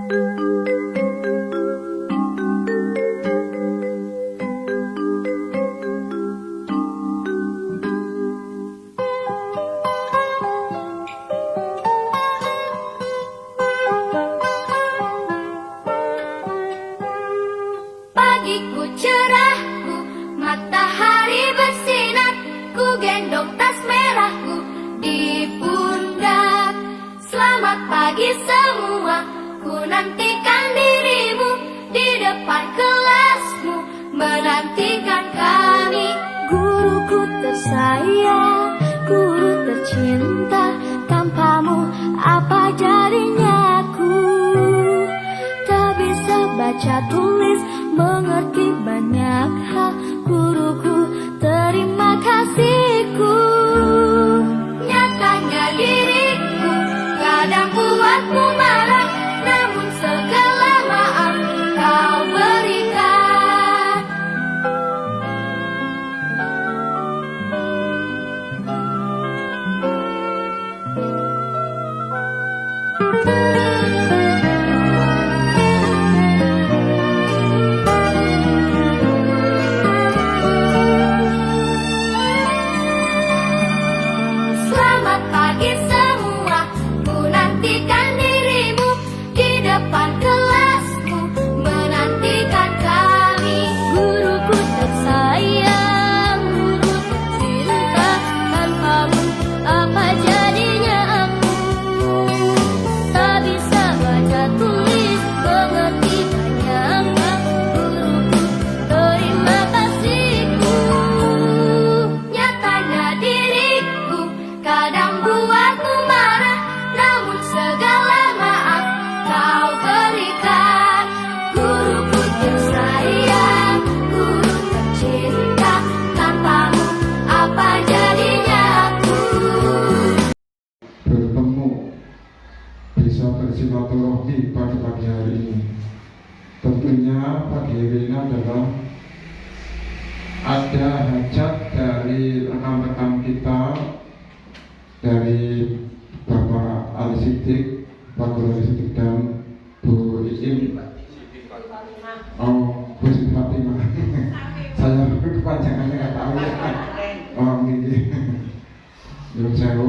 Pagiku cerahku, matahari bersinar, ku gendong tas merahku di pundak. Selamat pagi semua, ku nantikan dirimu di depan kelasmu, menantikan kami. Guruku tersayang, guru tercinta, tanpamu apa jadinya aku? Tak bisa baca tulis, mengerti banyak hal, guruku terima kasihku. Nyatanya diriku kadang buatmu marah, namun segala maaf kau berikan. Selamat pagi semua, ku nantikan dirimu di depan kelasku, menantikan kami. Guruku tersayang, guru tercinta, tanpamu apa jadinya aku? Tak bisa baca tulis, mengerti banyak hal, guruku terima kasihku. Nyatanya diriku kadang buatmu marah, namun segala maaf kau berikan. Guruku tersayang, guru tercinta, tanpamu apa jadinya aku? Bertemu, bisa bersilaturahmi pada pagi hari ini. Tentunya pagi hari ini adalah ada hajat dari rekan-rekan kita, dari Bapak Ali Siddiq, Pak Guru Ali Siddiq dan Bu Iim. Oh, Bu Siti Fatimah. Saya kepanjangannya nggak tahu ya. Oh, ini. Belum saya.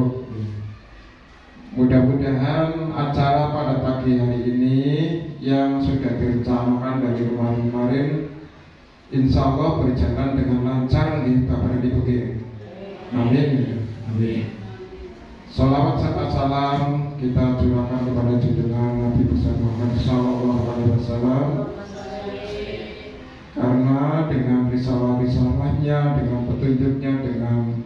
Mudah-mudahan acara pada pagi hari ini yang sudah direncanakan dari kemarin-kemarin, insya Allah berjalan dengan lancar di Bapak dan Ibu. Amin. Amin. Salawat serta salam kita curahkan kepada junjungan Nabi besar Muhammad Sallallahu Alaihi Wasallam, karena dengan risalah-risalahnya, dengan petunjuknya, dengan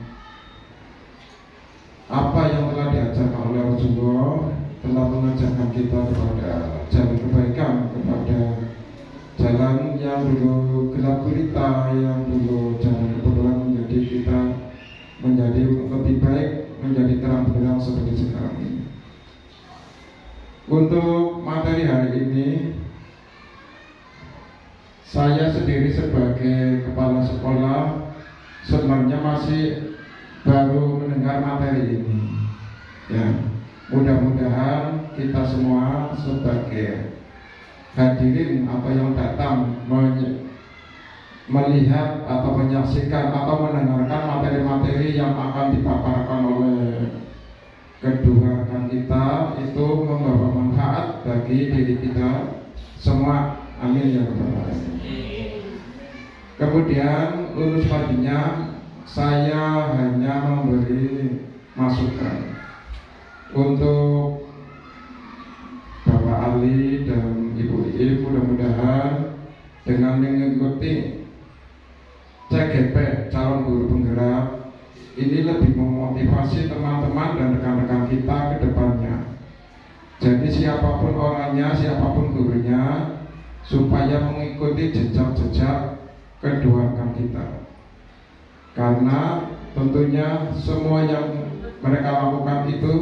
apa yang telah diajarkan oleh Rasulullah, telah mengajarkan kita kepada jalan kebaikan, kepada jalan yang dulu gelap gulita, yang dulu jalan kebenaran, menjadi kita menjadi lebih baik, menjadi terang benderang seperti sekarang ini. Untuk materi hari ini, saya sendiri sebagai kepala sekolah sebenarnya masih baru mendengar materi ini. Ya, mudah-mudahan kita semua sebagai hadirin atau yang datang melihat atau menyaksikan atau mendengarkan materi-materi yang akan dipaparkan oleh kedua rekan kita itu membawa manfaat bagi diri kita semua. Amin ya rabbal alamin. Kemudian lulus padinya saya hanya memberi masukan untuk Bapak Ali dan Ibu Iim, mudah-mudahan dengan mengikuti CGP calon guru penggerak ini lebih memotivasi teman-teman dan rekan-rekan kita ke depannya. Jadi siapapun orangnya, siapapun gurunya, supaya mengikuti jejak-jejak kedua rekan kita. Karena tentunya semua yang mereka lakukan itu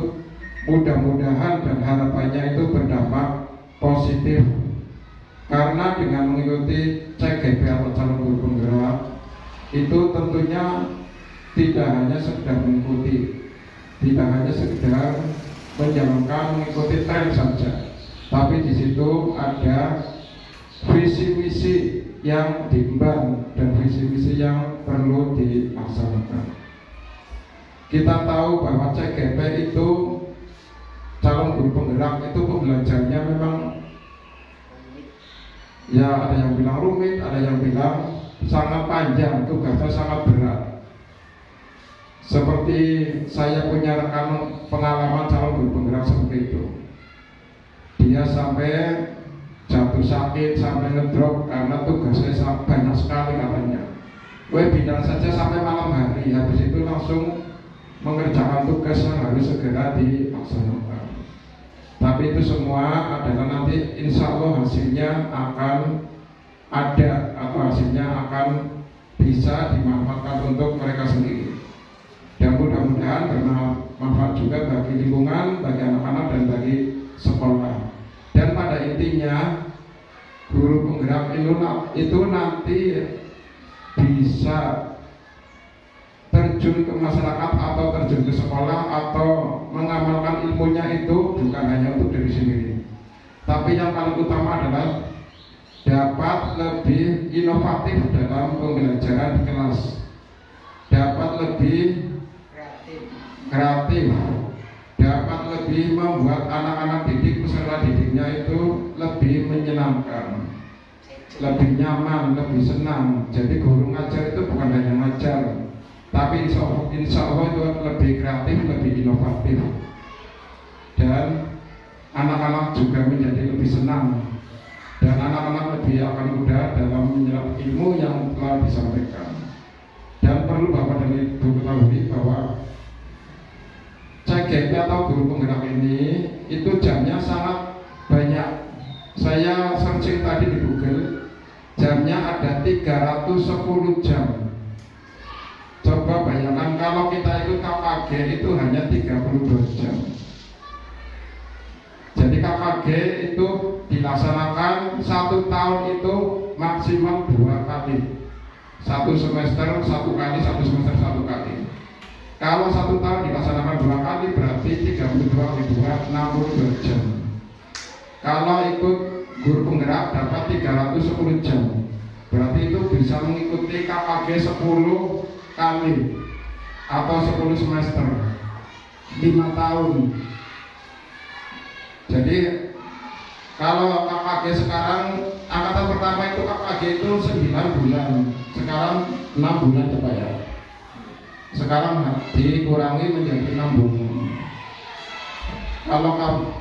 mudah-mudahan dan harapannya itu berdampak positif. Karena dengan mengikuti CGP atau calon guru penggerak itu tentunya tidak hanya sekedar mengikuti, tidak hanya sekedar menjalankan mengikuti tren saja, tapi di di situ ada visi misi yang diemban dan visi misi yang perlu dilaksanakan. Kita tahu bahwa CGP itu calon guru penggerak itu pembelajarannya memang ya ada yang bilang rumit, ada yang bilang sangat panjang, tugasnya sangat berat. Seperti saya punya rekan pengalaman calon guru penggerak seperti itu. Dia sampai jatuh sakit, sampai ngedrop karena tugasnya banyak sekali katanya. Webinar saja sampai malam hari, habis itu langsung mengerjakan tugas yang harus segera dilaksanakan. Tapi itu semua adalah nanti insya Allah hasilnya akan ada atau hasilnya akan bisa dimanfaatkan untuk mereka sendiri. Dan mudah-mudahan bermanfaat juga bagi lingkungan, bagi anak-anak dan bagi sekolah. Dan pada intinya guru penggerak itu nanti bisa terjun ke masyarakat atau terjun ke sekolah atau mengamalkan ilmunya itu bukan hanya untuk diri sendiri, tapi yang paling utama adalah dapat lebih inovatif dalam pembelajaran di kelas, dapat lebih kreatif, dapat lebih membuat anak-anak didik peserta didiknya itu lebih menyenangkan, lebih nyaman, lebih senang. Jadi guru ngajar itu bukan hanya ngajar, tapi insya Allah itu lebih kreatif, lebih inovatif, dan anak-anak juga menjadi lebih senang, dan anak-anak lebih akan mudah dalam menyerap ilmu yang telah disampaikan. Dan perlu Bapak dan Ibu ketahui bahwa CGP atau guru penggerak ini itu jamnya sangat banyak. Saya searching tadi di Google, jamnya ada 310 jam. Coba bayangkan kalau kita ikut KKG itu hanya 32 jam. Jadi KKG itu dilaksanakan 1 tahun itu maksimal 2 kali. 1 semester 1 kali, 1 semester 1 kali. Kalau 1 tahun dilaksanakan 2 kali berarti 32 kali 2, 62 jam. Kalau ikut guru penggerak dapat 310 jam. Berarti itu bisa mengikuti KKG 10 kali atau 10 semester 5 tahun. Jadi kalau KKG sekarang angkatan pertama itu KKG itu 9 bulan, sekarang 6 bulan coba ya. Sekarang dikurangi menjadi 6 bulan.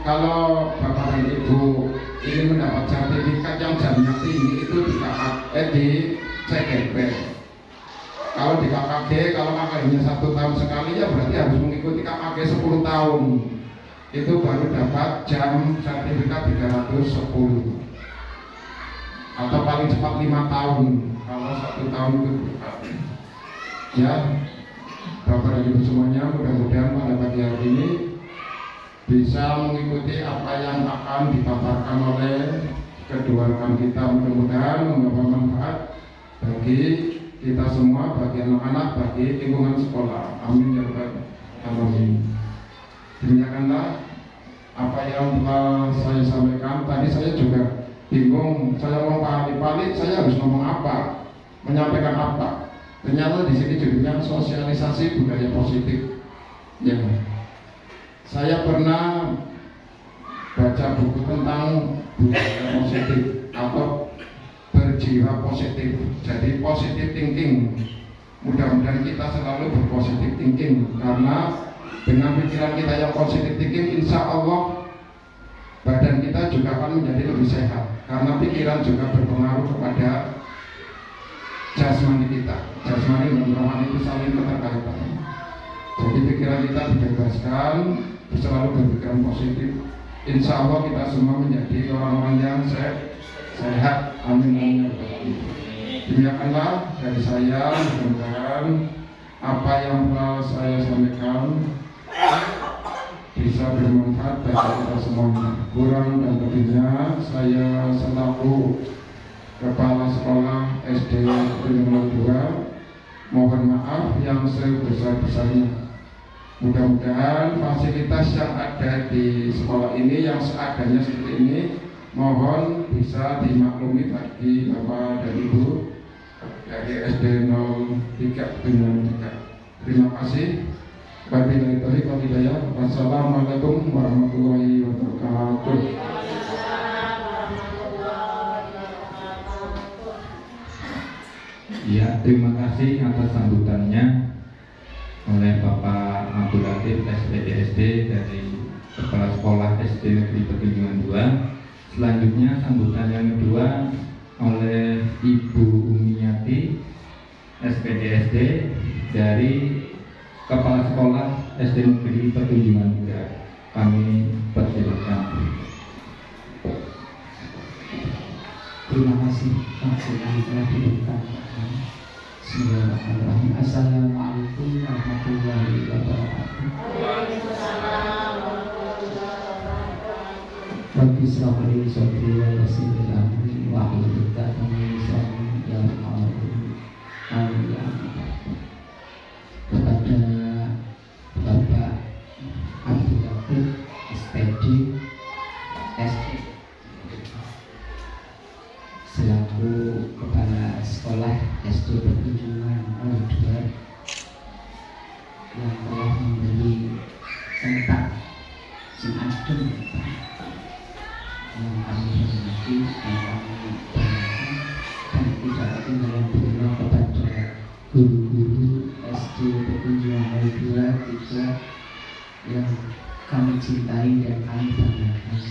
Kalau Bapak dan Ibu ingin mendapat sertifikat yang jamnya tinggi itu di CGP. Kalau di KKG, kalau KKG-nya 1 tahun sekali ya berarti harus mengikuti KKG 10 tahun. Itu baru dapat jam sertifikat 310. Atau paling cepat 5 tahun kalau 1 tahun itu berarti. Ya, Bapak dan Ibu semuanya, mudah-mudahan pada pagi hari ini bisa mengikuti apa yang akan dipaparkan oleh kedua rekan kita. Mudah-mudahan membawa manfaat bagi kita semua, bagi anak-anak, bagi lingkungan sekolah. Amin ya rabbal alamin. Demikianlah apa yang telah saya sampaikan. Tadi saya juga bingung, saya mau paling saya harus ngomong apa, menyampaikan apa. Ternyata di sini judulnya sosialisasi budaya positif. Ya, saya pernah baca buku tentang budaya positif atau berjiwa positif. Jadi positive thinking. Mudah-mudahan kita selalu berpositif thinking, karena dengan pikiran kita yang positif thinking, insya Allah badan kita juga akan menjadi lebih sehat. Karena pikiran juga berpengaruh kepada jasmani kita. Jasmani dan rohani itu saling keterkaitan. Jadi pikiran kita dibebaskan, selalu berpikiran positif. Insya Allah kita semua menjadi orang-orang yang sehat. Amin. Demikianlah dari saya, mudah-mudahan apa yang telah saya sampaikan bisa bermanfaat bagi kita semuanya. Kurang dan lebihnya saya selaku Kepala Sekolah SD Negeri 2 mohon maaf yang sebesar-besarnya. Mudah-mudahan fasilitas yang ada di sekolah ini yang seadanya seperti ini Mohon bisa dimaklumi bagi Bapak dan Ibu dari SD 03 Petunjukan 3. Terima kasih. Wabillahi taufiq wal hidayah. Wassalamualaikum warahmatullahi wabarakatuh. Ya, terima kasih atas sambutannya oleh Bapak Abdul Latif SPDSD dari Kepala Sekolah SD Negeri Petunjukan 2. Selanjutnya sambutan yang kedua oleh Ibu Umiyati SPDSD dari Kepala Sekolah SD Negeri Petunjukan 3. Kami persilakan. Terima kasih yang telah diberikan. Bismillahirrahmanirrahim. Assalamualaikum warahmatullahi wabarakatuh. Rabbi shrah li sadri wa yassir li amri wahlul 'uqdatam min lisani yafqahu qawli. Kepada Bapak Abdul Latif SPD selaku Kepala Sekolah SD Petunjukan 2 yang telah memberi tempat sing adem yang kami hormati dan kami banggakan, dan tidak ketinggalan pula kepada guru-guru SD Petunjukan 2 yang kami cintai dan kami banggakan,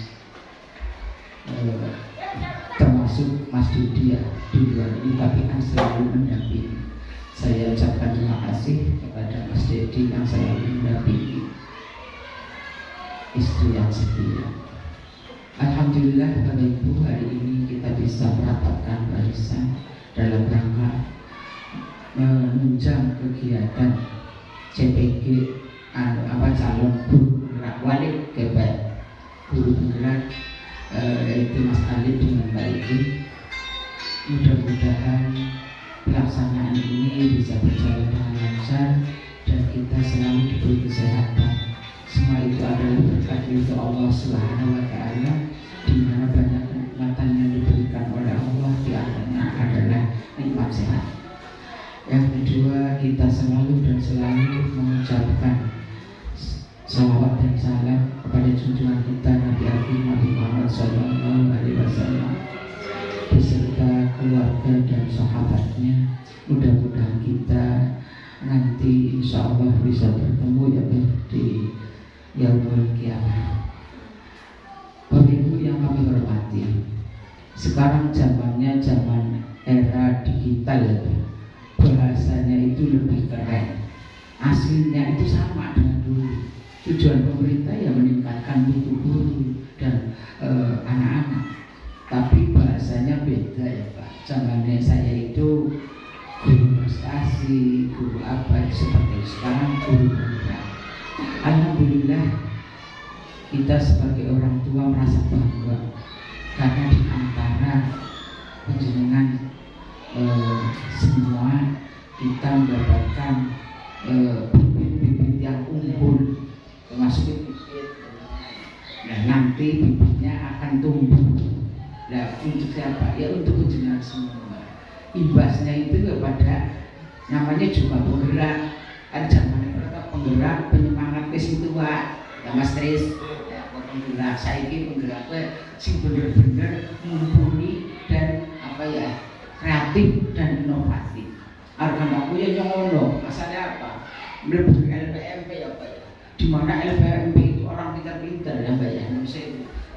termasuk Mas Dudi ya, di luar ini tapi kan selalu mendampingi. Saya ucapkan terima kasih kepada Mas Dedi yang selalu mendampingi istri yang setia. Alhamdulillah Bapak Ibu, hari ini kita bisa merapatkan barisan dalam rangka menunjang kegiatan CPG calon guru penggerak wali kebat guru penggerak yaitu Mas Alif dengan Mbak Ibu. Mudah-mudahan pelaksanaan ini bisa berjalan dengan lancar dan kita selalu diberi kesehatan. Semua itu adalah berkat dari Allah Subhanahu wa Ta'ala, di mana banyak kenikmatan yang diberikan oleh Allah, di antaranya adalah nikmat sehat. Yang kedua, kita selalu dan selalu mengucapkan salawat dan salam kepada junjungan kita Nabi Nabi Muhammad SAW beserta keluarga dan sahabatnya. Mudah-mudahan kita nanti insya Allah bisa bertemu ya di yaumul qiyamah. Bapak Ibu yang kami hormati, sekarang zamannya zaman era digital ya, bahasanya itu lebih keren. Aslinya itu sama dengan dulu. Tujuan pemerintah ya meningkatkan mutu guru dan anak-anak, tapi bahasanya beda ya Pak. Zamannya saya itu guru prestasi, guru apa seperti sekarang guru penggerak. Alhamdulillah kita sebagai orang tua merasa bangga karena di antara penjenengan semua kita mendapatkan bibit-bibit yang unggul, termasuk bibit. Nah nanti bibitnya akan tumbuh. Nah untuk siapa? Ya untuk penjenengan semua. Imbasnya itu kepada namanya juga penggerak. Kan zaman mereka penggerak, penyemangat ke situ Pak. Ya Mas Tris, ya penggerak. Saya ini penggeraknya sih bener-bener mumpuni dan apa ya, kreatif dan inovatif. Arkan aku ya nyolong. Masalahnya apa? Melebihi LPMP ya Pak. Di mana LPMP itu orang pintar-pintar ya Pak ya.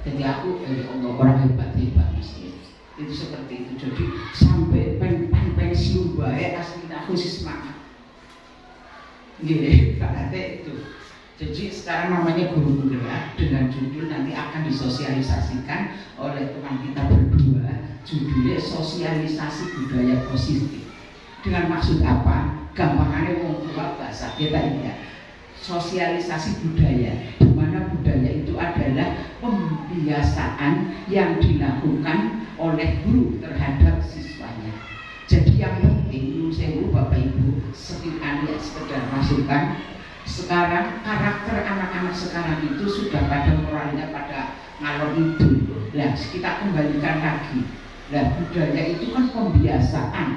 Jadi aku orang hebat-hebat mesti. Itu seperti itu. Jadi sampai pensiun baik aslinya aku sih semangat. Gini, itu. Jadi sekarang namanya guru penggerak dengan judul nanti akan disosialisasikan oleh teman kita berdua. Judulnya sosialisasi budaya positif. Dengan maksud apa? Gampangannya wong tua bahasa kita ini ya. Sosialisasi budaya, di mana budaya itu adalah pembiasaan yang dilakukan oleh guru terhadap siswanya. Jadi yang penting, saya Bapak Ibu, sekedar masukan. Sekarang karakter anak-anak sekarang itu sudah pada moralnya pada ngalor itu. Nah, kita kembalikan lagi. Nah, budaya itu kan pembiasaan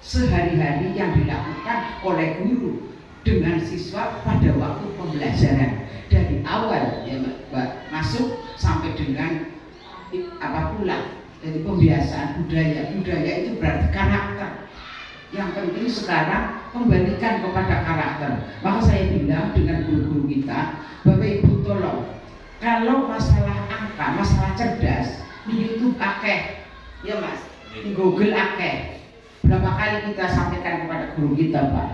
sehari-hari yang dilakukan oleh guru dengan siswa pada waktu pembelajaran dari awal ya Mbak, masuk sampai dengan apa pula. Jadi pembiasaan budaya itu berarti karakter. Yang penting sekarang kembalikan kepada karakter. Maka saya bilang dengan guru-guru kita, Bapak Ibu tolong, kalau masalah angka, masalah cerdas, di YouTube akeh, ya Mas, di Google akeh. Berapa kali kita sampaikan kepada guru kita, Pak.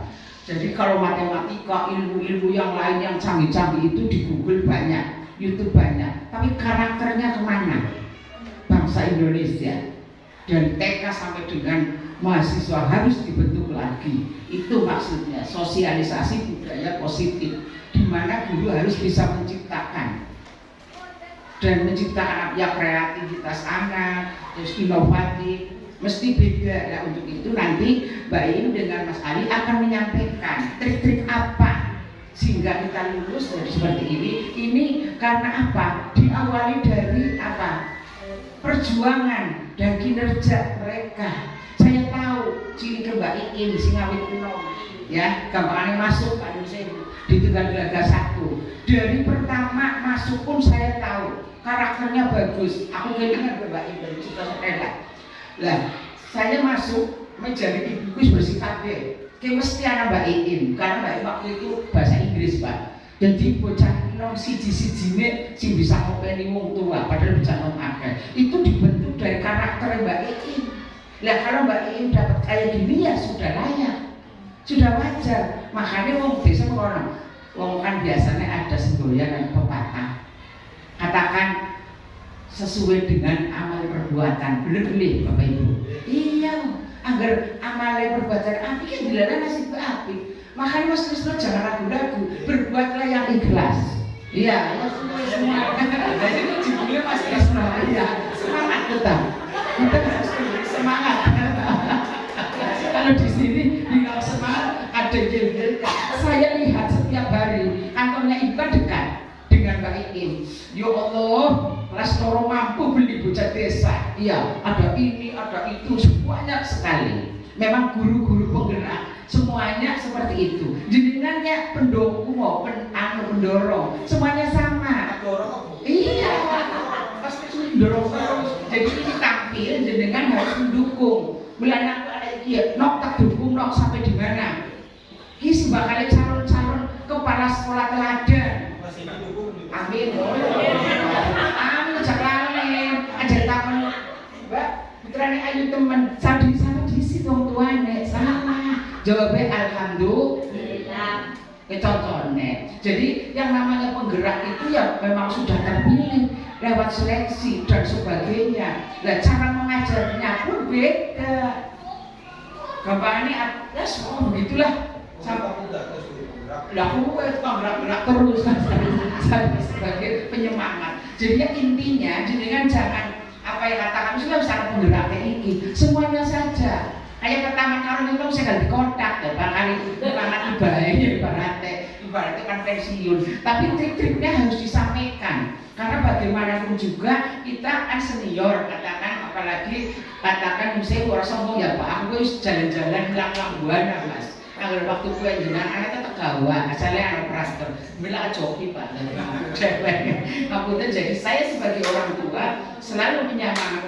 Jadi kalau matematika, ilmu-ilmu yang lain yang canggih-canggih itu di Google banyak, YouTube banyak. Tapi karakternya kemana? Bangsa Indonesia dari TK sampai dengan mahasiswa harus dibentuk lagi. Itu maksudnya sosialisasi budaya positif, di mana guru harus bisa menciptakan dan menciptakan ya kreativitas anak, terus inovatif, mesti beda. Nah untuk itu nanti Mbak Im dengan Mas Ali akan menyampaikan trik-trik apa sehingga kita lulus dari seperti ini. Ini karena apa? Diawali dari apa? Perjuangan dan kinerja mereka. Saya tahu ciri Mbak Iin Singawit kuno ya, gampangannya masuk Pak Yusuf di Tegal Gelaga 1. Dari pertama masuk pun saya tahu karakternya bagus. Aku kelingan Mbak Iin dari Cita Sepeda. Lah, saya masuk menjadi ibuku bersih kabeh. Ki mesti ana Mbak Iin karena Mbak Iin waktu itu bahasa Inggris, Pak. Jadi bocah nom siji-sijine sing bisa ngopeni wong tua padahal bisa nom akeh. Itu dibentuk dari karakter Mbak Iin. Lah kalau Mbak Iin dapat kayak gini ya sudah layak, sudah wajar. Makanya wong desa orang, wong kan biasanya ada semboyan dan pepatah. Katakan sesuai dengan amal perbuatan. Bener-bener Bapak Ibu. Iya, agar amal perbuatan api kan dilarang nasib api. Makanya Mas Krisno jangan ragu-ragu, berbuatlah yang ikhlas. Iya, ya semua. Jadi judulnya Mas Krisno, iya, semangat tetap. Kita harus semangat. Kalau di sini bilang semangat, ada gel-gel. Saya lihat setiap hari kantornya Ibu kan dekat dengan Mbak Iin. Ya Allah, kelas loro mampu beli bocah desa. Iya, ada ini, ada itu, banyak sekali. Memang guru-guru penggerak semuanya seperti itu. Jenengannya pendukung mau pendorong, semuanya sama. Iya, pasti mendorong terus. Jadi ini tampil, jenengan harus mendukung. Bulan aku ada dia, nok tak dukung nok sampai di mana? Kis bakal calon-calon kepala sekolah teladan. Amin. Amin jangan ajar takon, Mbak. Putrane ayu temen, sadi sama di situ tuane salah. Jawabnya alhamdulillah. Contohnya, jadi yang namanya penggerak itu ya memang sudah terpilih lewat seleksi dan sebagainya. Nah cara mengajarnya pun beda. Gampangannya ya semua begitulah. Lah aku gerak terus saya sebagai penyemangat. Jadi intinya jenengan jangan apa yang katakan sudah bisa penggerak ini semuanya saja. Kayak pertama kali itu saya ganti kontak, barangkali ibaratnya kan pensiun. Tapi trik-triknya harus disampaikan. Karena bagaimanapun juga kita kan senior, katakan apalagi katakan misalnya orang sombong ya Pak, aku jalan-jalan bilang buana Mas. Kalau waktu gue jenengan anaknya tegawa, asalnya anak praster, bilang joki Pak. Aku itu jadi saya sebagai orang tua selalu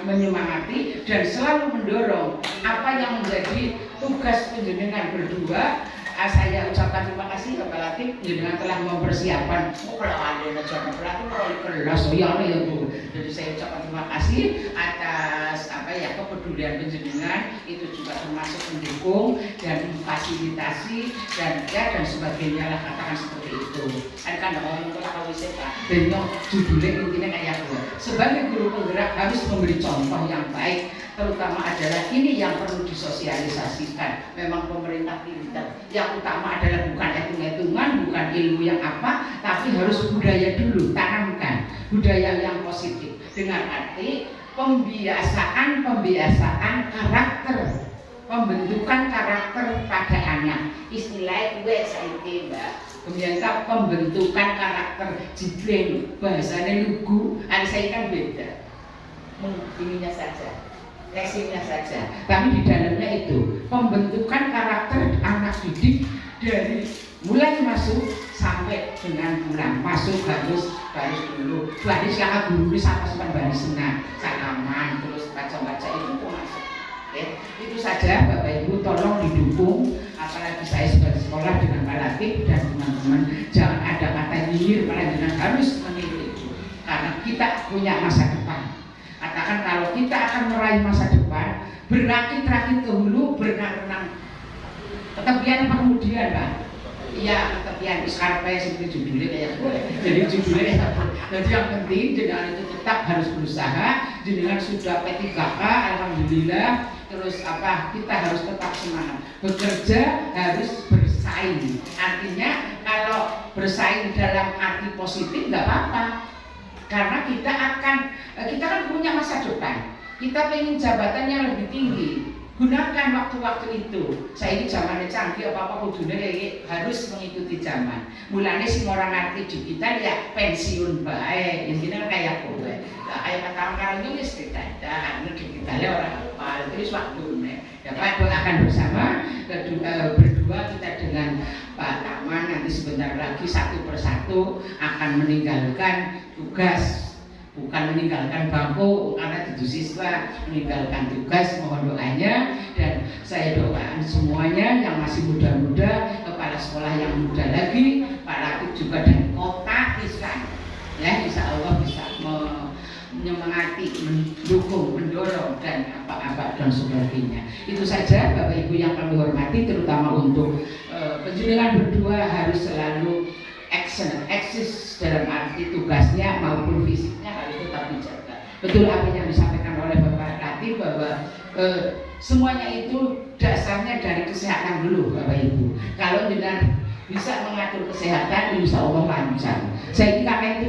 menyemangati dan selalu mendorong apa yang menjadi tugas penjenengan berdua. Saya ucapkan terima kasih apalagi jenengan telah mempersiapkan. Kalau ada acara berarti kalau kelas ya Bu. Jadi saya ucapkan terima kasih atas apa ya kepedulian penjenengan, itu juga termasuk mendukung dan memfasilitasi dan sebagainya lah, katakan seperti itu. Kan ngomong kalau bisa Pak. Dan judulnya intinya kayak gue. Sebagai guru penggerak harus memberi contoh yang baik, terutama adalah ini yang perlu disosialisasikan. Memang pemerintah pintar. Yang utama adalah bukan hitung-hitungan, bukan ilmu yang apa, tapi harus budaya dulu, tanamkan budaya yang positif dengan arti pembiasaan karakter, pembentukan karakter pada anak. Istilah gue saiki Mbak, Kemudian pembentukan karakter jidreng, bahasanya lugu, saya kan beda. Ininya saja, leksinya saja. Tapi di dalamnya itu pembentukan karakter anak didik dari mulai masuk sampai dengan pulang. Masuk harus baris dulu, baris lah guru sampai baris senang, salaman, terus baca-baca itu masuk. Itu saja Bapak Ibu, tolong didukung, apalagi saya sebagai sekolah dengan Pak Latif dan teman-teman, jangan ada kata nyinyir, malah jangan harus meniru itu, karena kita punya masa depan. Katakan kalau kita akan meraih masa depan, berakit-rakit ke hulu, berenang-renang ketepian apa kemudian Pak? Iya, ketepian iskarpe seperti judulnya kayak jadi judulnya. Jadi yang penting jenengan itu tetap harus berusaha. Jenengan sudah P3K, alhamdulillah. Terus kita harus tetap semangat. Bekerja harus bersaing. Artinya kalau bersaing dalam arti positif nggak apa-apa. Karena kita kan punya masa depan. Kita pengen jabatannya lebih tinggi. Gunakan waktu-waktu itu. Saya ini zamannya canggih, apa-apa kudunya harus mengikuti zaman. Mulanya sing orang ngerti digital ya pensiun baik. Intinya kayak kowe. Lah kayak kata-kata ini wis didadak, digitalnya orang apa. Terus waktunya. Ya Pak, doakan bersama berdua kita dengan Pak Taman nanti sebentar lagi satu persatu akan meninggalkan tugas. Bukan meninggalkan bangku karena itu siswa, meninggalkan tugas, mohon doanya. Dan saya doakan semuanya yang masih muda-muda, kepala sekolah yang muda lagi, Pak Latif juga dan kota bisa, ya insya Allah bisa menyemangati, mendukung, mendorong dan apa-apa dan sebagainya. Itu saja Bapak Ibu yang kami hormati, terutama untuk penjenengan berdua harus selalu eksis dalam arti tugasnya maupun fisiknya harus tetap dijaga. Betul apa yang disampaikan oleh Bapak Latif bahwa semuanya itu dasarnya dari kesehatan dulu Bapak Ibu. Kalau dengan bisa mengatur kesehatan, insya Allah lancar. Saya pakai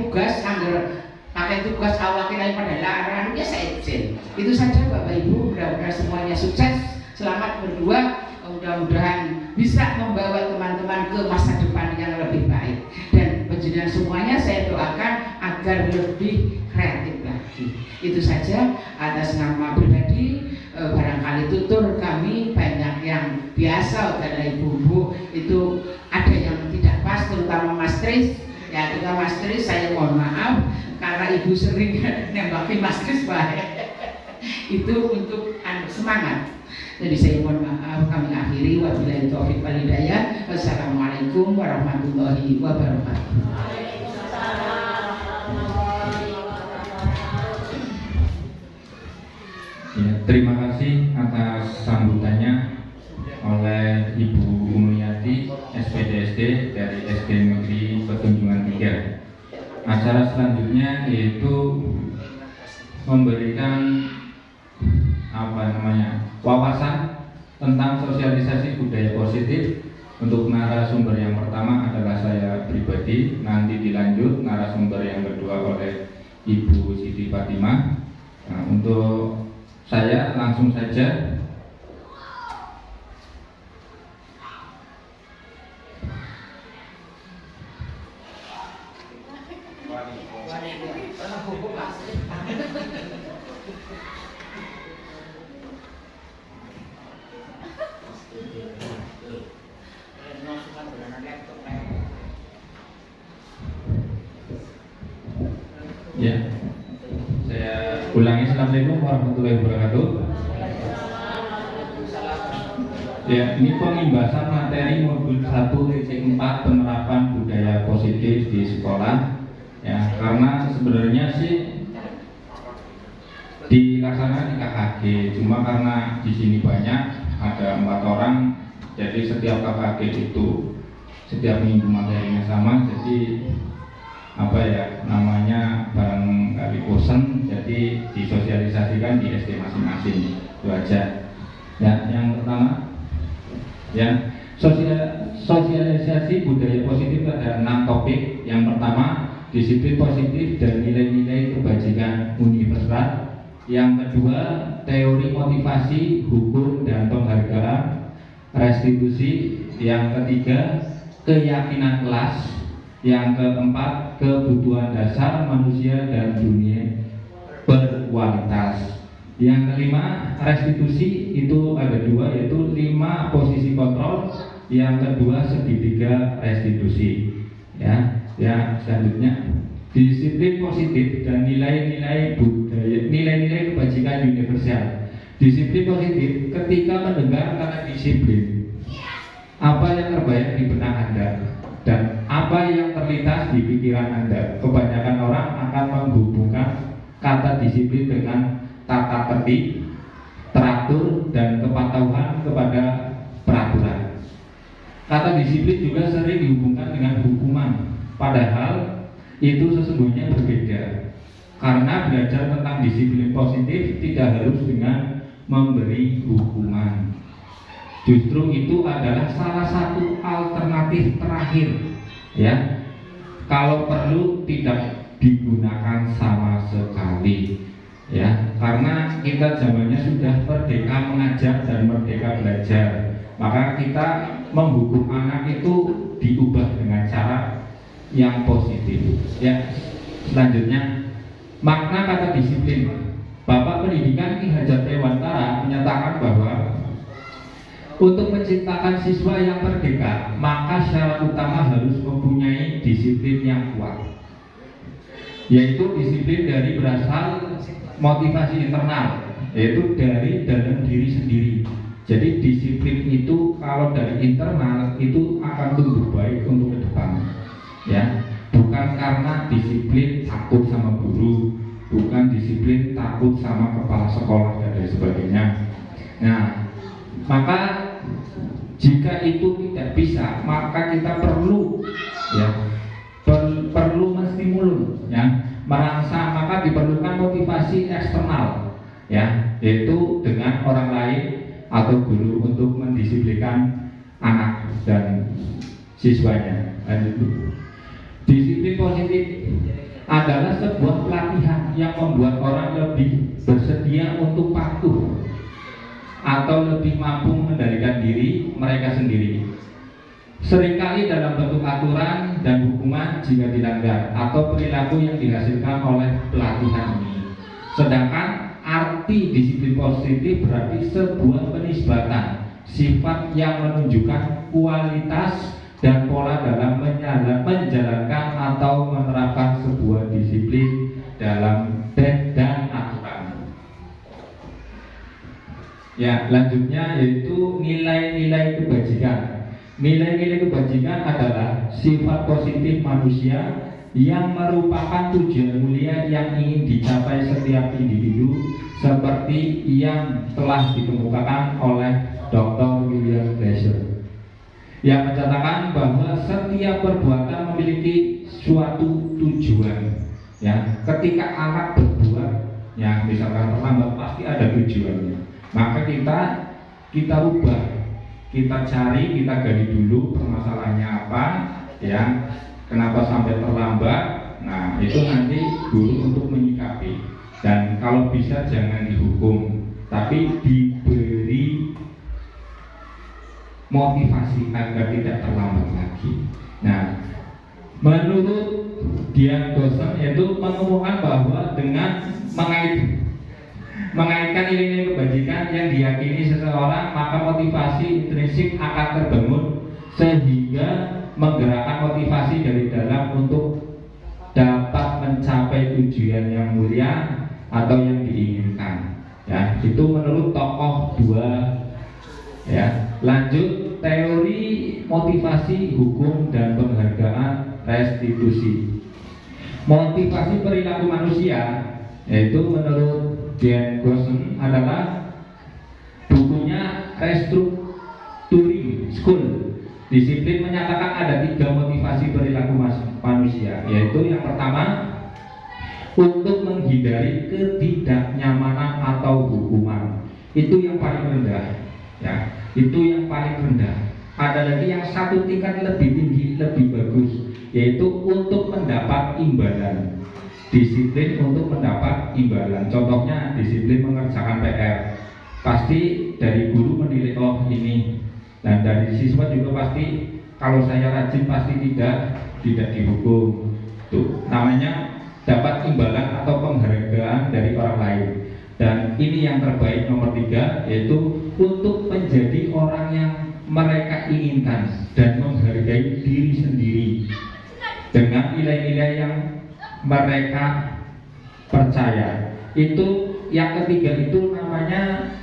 tugas awalnya pada larang ya saya izin. Itu saja Bapak Ibu, mudah-mudahan semuanya sukses. Selamat berdua. Mudah-mudahan bisa membawa teman-teman ke masa depan yang lebih baik. Dan penjenengan semuanya saya doakan agar lebih kreatif lagi. Itu saja atas nama pribadi. Barangkali tutur kami banyak yang biasa karena ibu-ibu itu ada yang tidak pas, terutama Mas Tris. Ya, terutama Mas Tris saya mohon maaf karena ibu sering nembakin Mas Tris baik. Itu untuk semangat. Jadi saya mohon maaf, kami akhiri. Wabillahi taufiq wal hidayah. Wassalamualaikum warahmatullahi wabarakatuh. Ya, terima kasih atas sambutannya oleh Ibu Umiyati SPDSD dari SD Negeri Petunjungan 3. Acara selanjutnya yaitu memberikan wawasan tentang sosialisasi budaya positif. Untuk narasumber yang pertama adalah saya pribadi, nanti dilanjut narasumber yang kedua oleh Ibu Siti Fatimah. Nah, untuk saya langsung saja. Ya, saya ulangi. Assalamualaikum warahmatullahi wabarakatuh. Ya, ini pengimbasan materi modul 1 leksik 4 penerapan budaya positif di sekolah. Ya, karena sebenarnya sih dilaksanakan di KKG, cuma karena di sini banyak, ada 4 orang, jadi setiap KKG itu setiap minggu materinya sama, jadi namanya barangkali bosan, jadi disosialisasikan di SD masing-masing. Itu aja. Ya, yang pertama, ya, sosialisasi budaya positif ada 6 topik. Yang pertama, disiplin positif dan nilai-nilai kebajikan universal. Yang kedua, teori motivasi, hukum dan penghargaan, restitusi. Yang ketiga, keyakinan kelas, yang keempat kebutuhan dasar manusia dan dunia berkualitas, yang kelima restitusi, itu ada dua, yaitu 5 posisi kontrol, yang kedua segitiga restitusi. Ya, selanjutnya disiplin positif dan nilai-nilai budaya, nilai-nilai kebajikan universal. Disiplin positif ketika mendengar kata disiplin, apa yang terbayang di benak Anda dan apa yang terlintas di pikiran Anda. Kebanyakan orang akan menghubungkan kata disiplin dengan tata tertib, teratur, dan kepatuhan kepada peraturan. Kata disiplin juga sering dihubungkan dengan hukuman, padahal itu sesungguhnya berbeda. Karena belajar tentang disiplin positif tidak harus dengan memberi hukuman. Justru itu adalah salah satu alternatif terakhir, ya. Kalau perlu tidak digunakan sama sekali, ya. Karena kita zamannya sudah merdeka mengajar dan merdeka belajar, maka kita menghukum anak itu diubah dengan cara yang positif, ya. Selanjutnya, makna kata disiplin. Bapak Pendidikan Ki Hajar Dewantara menyatakan bahwa untuk menciptakan siswa yang merdeka, maka syarat utama harus mempunyai disiplin yang kuat, yaitu disiplin dari berasal motivasi internal, yaitu dari dalam diri sendiri. Jadi disiplin itu kalau dari internal itu akan tumbuh baik untuk ke depan, ya. Bukan karena disiplin takut sama guru, bukan disiplin takut sama kepala sekolah dan lain sebagainya. Nah, maka jika itu tidak bisa, maka kita perlu, ya, perlu menstimulus, ya, merangsang. Maka diperlukan motivasi eksternal, ya, yaitu dengan orang lain atau guru untuk mendisiplinkan anak dan siswanya. Lanjut. Disiplin positif adalah sebuah pelatihan yang membuat orang lebih bersedia untuk patuh atau lebih mampu mengendalikan diri mereka sendiri. Seringkali dalam bentuk aturan dan hukuman jika dilanggar atau perilaku yang dihasilkan oleh pelatihan ini. Sedangkan arti disiplin positif berarti sebuah penisbatan sifat yang menunjukkan kualitas dan pola dalam menjalankan atau menerapkan sebuah disiplin dalam dan aturan. Ya, lanjutnya yaitu nilai-nilai kebajikan. Nilai-nilai kebajikan adalah sifat positif manusia yang merupakan tujuan mulia yang ingin dicapai setiap individu, seperti yang telah dikemukakan oleh Dr. William Glasser, yang mencatatkan bahwa setiap perbuatan memiliki suatu tujuan. Ya, ketika anak berbuat, ya misalkan terlambat, pasti ada tujuannya. Maka kita ubah, kita cari, kita gali dulu permasalahannya apa, ya, kenapa sampai terlambat. Nah, itu nanti guru untuk menyikapi. Dan kalau bisa jangan dihukum, tapi diberi motivasi agar tidak terlambat lagi. Nah, menurut Dian Gosen yaitu menemukan bahwa dengan mengaitkan nilai kebajikan yang diyakini seseorang, maka motivasi intrinsik akan terbangun sehingga menggerakkan motivasi dari dalam untuk dapat mencapai tujuan yang mulia atau yang diinginkan. Ya, itu menurut tokoh 2. Ya, lanjut teori motivasi, hukum, dan penghargaan restitusi. Motivasi perilaku manusia, yaitu menurut Dian Gosen adalah bukunya Restructuring School. Disiplin menyatakan ada 3 motivasi perilaku manusia, yaitu yang pertama untuk menghindari ketidaknyamanan atau hukuman. Itu yang paling rendah, ya. Itu yang paling rendah. Ada lagi yang satu tingkat lebih tinggi, lebih bagus, yaitu untuk mendapat imbalan. Disiplin untuk mendapat imbalan. Contohnya disiplin mengerjakan PR. Pasti dari guru menilai, oh ini, dan dari siswa juga pasti kalau saya rajin pasti tidak dihukum. Tuh, namanya dapat imbalan atau penghargaan dari orang lain. Dan ini yang terbaik nomor 3, yaitu untuk menjadi orang yang mereka inginkan dan menghargai diri sendiri dengan nilai-nilai yang mereka percaya. Itu yang ketiga itu namanya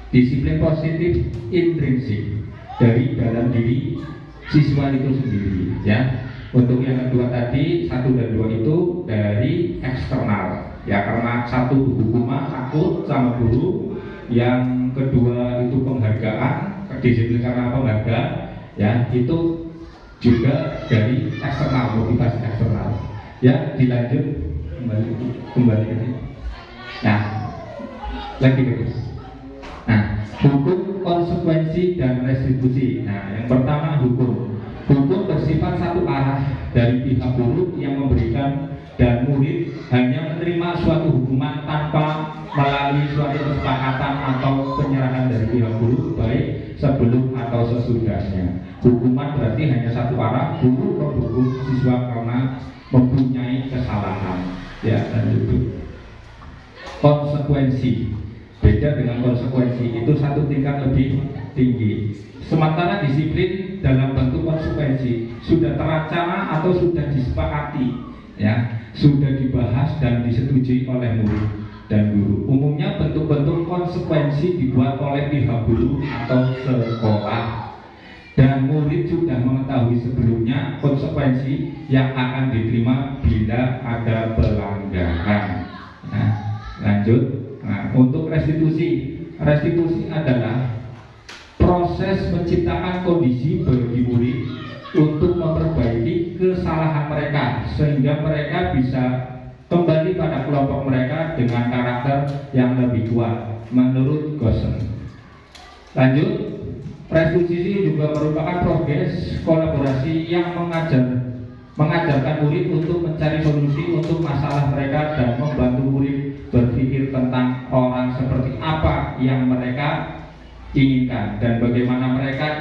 disiplin positif intrinsik dari dalam diri siswa itu sendiri, ya. Untuk yang kedua tadi 1 dan 2 itu dari eksternal, ya, karena satu hukuman takut sama guru, yang kedua itu penghargaan, disiplin karena penghargaan, ya, itu juga dari eksternal, motivasi eksternal. Ya, dilanjut kembali ke sini. Nah, lagi terus. Nah, hukum, konsekuensi dan restitusi. Nah, yang pertama hukum. Hukum bersifat satu arah dari pihak guru yang memberikan dan murid hanya menerima suatu hukuman tanpa melalui suatu kesepakatan atau penyerahan dari pihak guru, baik sebelum atau sesudahnya. Hukuman berarti hanya satu arah, guru menghukum siswa karena mempunyai kesalahan. Ya, lanjut. Konsekuensi beda dengan konsekuensi, itu satu tingkat lebih tinggi. Sementara disiplin dalam bentuk konsekuensi sudah terancana atau sudah disepakati, ya, sudah dibahas dan disetujui oleh murid dan guru. Umumnya bentuk-bentuk konsekuensi dibuat oleh pihak guru atau sekolah, dan murid sudah mengetahui sebelumnya konsekuensi yang akan diterima bila ada pelanggaran. Nah, lanjut. Nah, untuk restitusi adalah proses menciptakan kondisi bagi murid untuk memperbaiki kesalahan mereka sehingga mereka bisa kembali pada kelompok mereka dengan karakter yang lebih kuat menurut Gosen. Lanjut, restitusi juga merupakan proses kolaborasi yang mengajarkan murid untuk mencari solusi untuk masalah mereka dan membantu murid berpikir tentang orang seperti apa yang mereka inginkan dan bagaimana mereka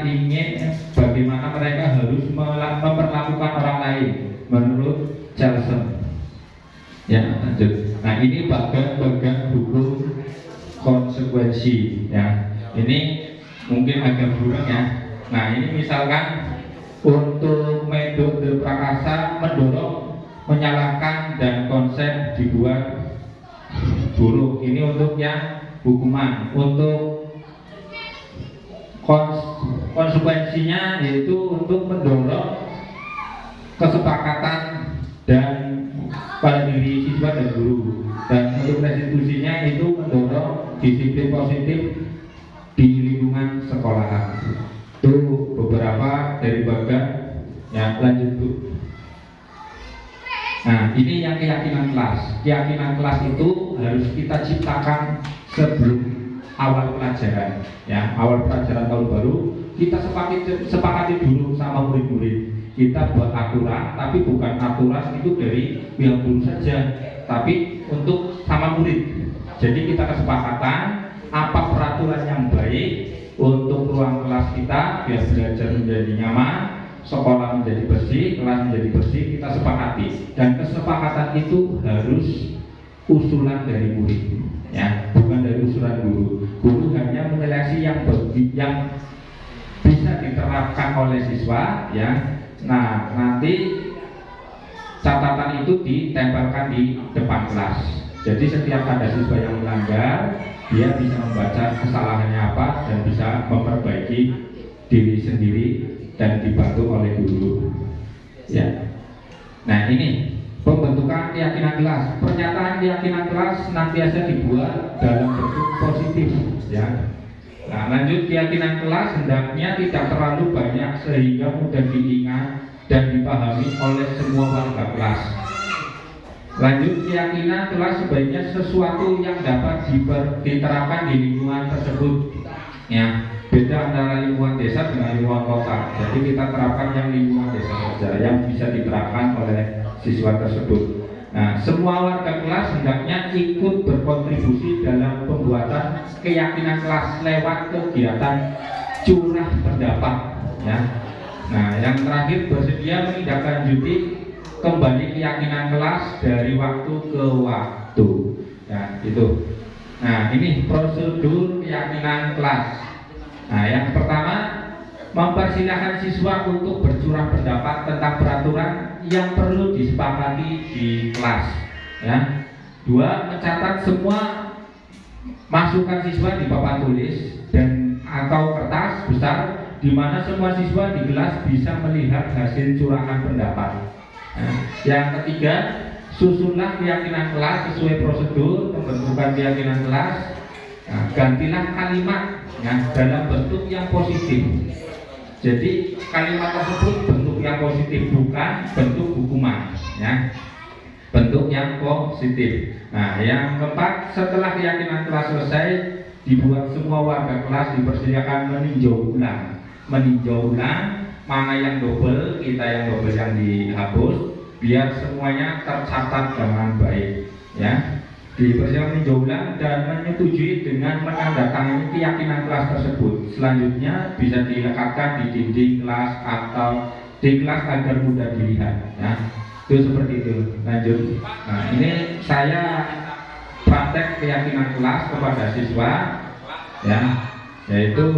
harus memperlakukan orang lain menurut Charlson. Ya, lanjut. Nah, ini bagian hukum konsekuensi, ya. Ini mungkin agak buruk, ya. Nah, ini misalkan untuk metode prakasa mendorong, menyalahkan dan konsep dibuat buruk. Ini untuk yang hukuman. Untuk konsekuensinya yaitu untuk mendorong kesepakatan dan pada diri siswa dan guru, dan untuk restitusinya itu mendorong disiplin positif di lingkungan sekolahan. Itu beberapa dari bagian yang lanjut, Bu. Nah, ini yang keyakinan kelas. Keyakinan kelas itu harus kita ciptakan sebelum awal pelajaran, ya. Awal pelajaran tahun baru kita sepakati dulu sama murid-murid. Kita buat aturan, tapi bukan aturan itu dari pihak guru saja, tapi untuk sama murid. Jadi kita kesepakatan apa peraturan yang baik untuk ruang kelas kita biar belajar menjadi nyaman, sekolah menjadi bersih, kelas menjadi bersih. Kita sepakati, dan kesepakatan itu harus usulan dari murid, ya, bukan dari usulan guru. Guru hanya menyeleksi yang bisa diterapkan oleh siswa, ya. Nah, nanti catatan itu ditempelkan di depan kelas. Jadi setiap ada siswa yang melanggar, dia bisa membaca kesalahannya apa dan bisa memperbaiki diri sendiri dan dibantu oleh guru, ya. Nah, ini pembentukan keyakinan kelas. Pernyataan keyakinan kelas senantiasa dibuat dalam bentuk positif, ya. Nah, lanjut, keyakinan kelas hendaknya tidak terlalu banyak sehingga mudah diingat dan dipahami oleh semua warga kelas. Lanjut, keyakinan kelas sebaiknya sesuatu yang dapat diterapkan di lingkungan tersebut, ya. Beda antara lingkungan desa dengan lingkungan kota. Jadi kita terapkan yang lingkungan desa saja, yang bisa diterapkan oleh siswa tersebut. Nah, semua warga kelas hendaknya ikut berkontribusi dalam pembuatan keyakinan kelas lewat kegiatan curah pendapat, ya. Nah, yang terakhir bersedia menindaklanjuti kembali keyakinan kelas dari waktu ke waktu. Ya, itu. Nah, ini prosedur keyakinan kelas. Nah, yang pertama, mempersilahkan siswa untuk bercurah pendapat tentang peraturan yang perlu disepakati di kelas. Ya. Dua, mencatat semua masukan siswa di papan tulis dan atau kertas besar di mana semua siswa di kelas bisa melihat hasil curahan pendapat. Nah, yang ketiga, susunlah keyakinan kelas sesuai prosedur pembentukan keyakinan kelas. Nah, gantilah kalimat ya, dalam bentuk yang positif. Jadi kalimat tersebut bentuk yang positif, bukan bentuk hukuman ya. Bentuk yang positif. Nah, yang keempat, setelah keyakinan kelas selesai, dibuat semua warga kelas dipersilakan meninjau ulang. Meninjau ulang mana yang double, kita yang double yang dihapus, biar semuanya tercatat dengan baik ya. Dipersilakan meninjau ulang dan menyetujui dengan menandatangani keyakinan kelas tersebut. Selanjutnya bisa dilekatkan di dinding kelas atau di kelas agar mudah dilihat ya. Itu seperti itu. Lanjut. Nah, ini saya praktek keyakinan kelas kepada siswa ya, yaitu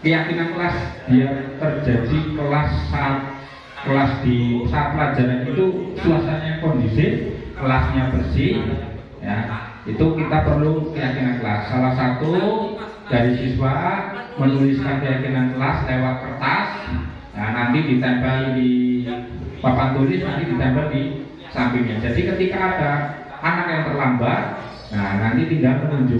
keyakinan kelas biar terjadi kelas di saat pelajaran itu suasananya kondusif, kelasnya bersih ya. Itu kita perlu keyakinan kelas. Salah satu dari siswa menuliskan keyakinan kelas lewat kertas. Nah, nanti ditempel di papan tulis, nanti ditempel di sampingnya. Jadi ketika ada anak yang terlambat, nah nanti tinggal menunjuk.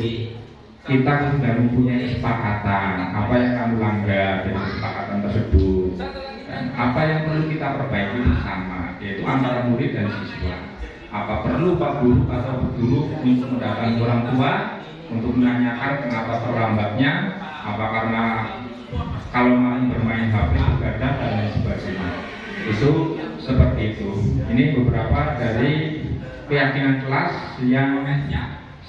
Kita sudah mempunyai kesepakatan apa yang kamu langgar dari kesepakatan tersebut, dan apa yang perlu kita perbaiki bersama, yaitu antara murid dan siswa. Apa perlu Pak Guru atau Bu Guru untuk mendatangi orang tua untuk menanyakan kenapa terlambatnya, apa karena kalau malam bermain HP begadang dan lain sebagainya. Itu seperti itu. Ini beberapa dari keyakinan kelas yang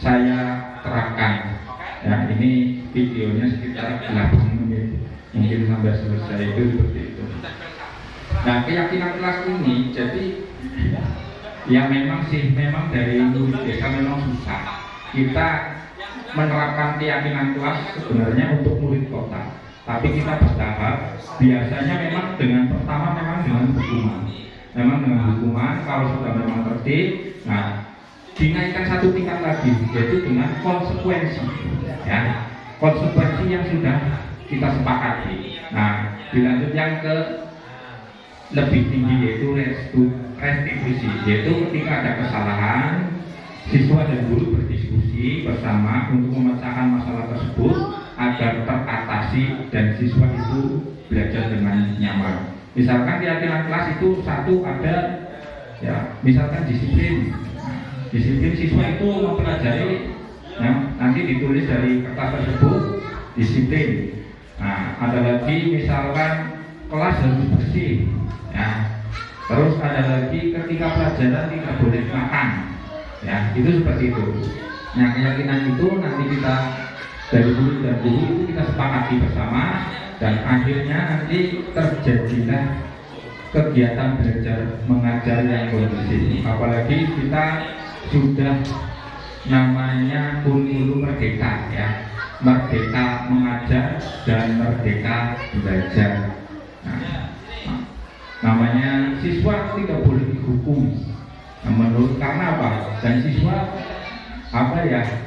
saya terapkan. Ya, ini videonya sekitar 8 menit, mungkin sampai selesai itu seperti itu. Nah, keyakinan kelas ini jadi ya memang dari murid desa memang susah. Kita menerapkan keyakinan kelas sebenarnya untuk murid kota. Tapi kita bertahap, biasanya memang dengan hukuman. Memang dengan hukuman, kalau sudah memang tertib, nah dinaikkan satu tingkat lagi, yaitu dengan konsekuensi ya. Konsekuensi yang sudah kita sepakati. Nah, dilanjut yang ke lebih tinggi, yaitu restitusi, yaitu ketika ada kesalahan, siswa dan guru berdiskusi bersama untuk memecahkan masalah tersebut agar teratasi dan siswa itu belajar dengan nyaman. Misalkan keyakinan kelas itu satu ada ya, misalkan disiplin. Disiplin siswa itu mempelajari ya, nanti ditulis dari kertas tersebut disiplin. Nah, ada lagi misalkan kelas harus bersih ya. Terus ada lagi ketika pelajaran tidak boleh makan ya, itu seperti itu. Nah, keyakinan itu nanti kita dari guru dan guru itu kita sepakati bersama, dan akhirnya nanti terjadilah kegiatan belajar mengajar yang kondusif. Apalagi kita sudah namanya kurikulum merdeka ya, merdeka mengajar dan merdeka belajar. Nah, namanya siswa tidak boleh dihukum. Nah, menurut karena apa? Dan siswa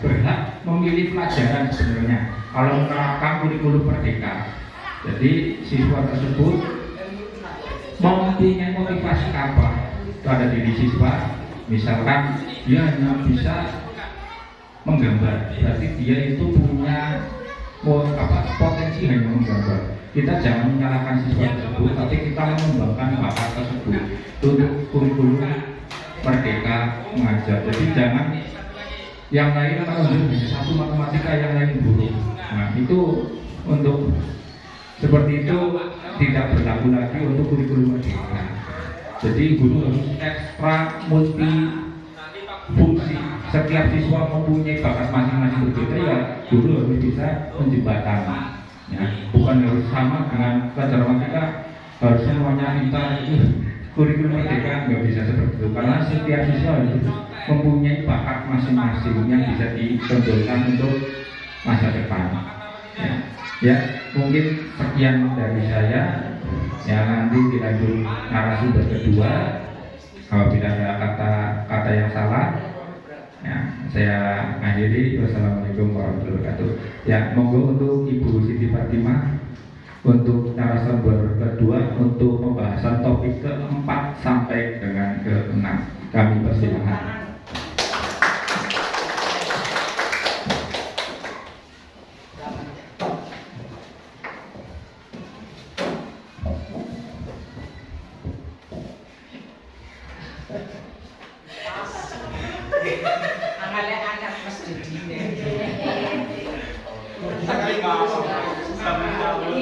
berhak memilih pelajaran sebenarnya kalau menerapkan kurikulum merdeka. Jadi siswa tersebut mempunyai motivasi apa pada diri siswa. Misalkan dia hanya bisa menggambar, berarti dia itu punya potensi hanya menggambar. Kita jangan menyalahkan siswa tersebut, tapi kita mengembangkan bakat tersebut untuk kurikulum merdeka mengajar. Jadi jangan yang lain menunjuk satu matematika, yang lain buruk. Nah, itu untuk seperti itu tidak berlaku lagi untuk kurikulum merdeka. Jadi guru harus ekstra multi fungsi. Setiap siswa mempunyai bakat masing-masing berbeda, ya guru harus bisa menjembatani. Ya, bukan harus sama dengan pelajaran kita, harusnya semuanya kita itu kurikulum merdeka, nggak bisa seperti itu karena setiap siswa itu mempunyai bakat masing-masing yang bisa ditonjolkan untuk masa depan. Ya, mungkin sekian dari saya. Ya, nanti dilanjut narasumber kedua. Apabila ada kata-kata yang salah, ya, saya akhiri. Wassalamualaikum warahmatullahi wabarakatuh. Ya, monggo untuk Ibu Siti Fatimah untuk narasumber kedua untuk pembahasan topik keempat sampai dengan keenam. Kami persilakan.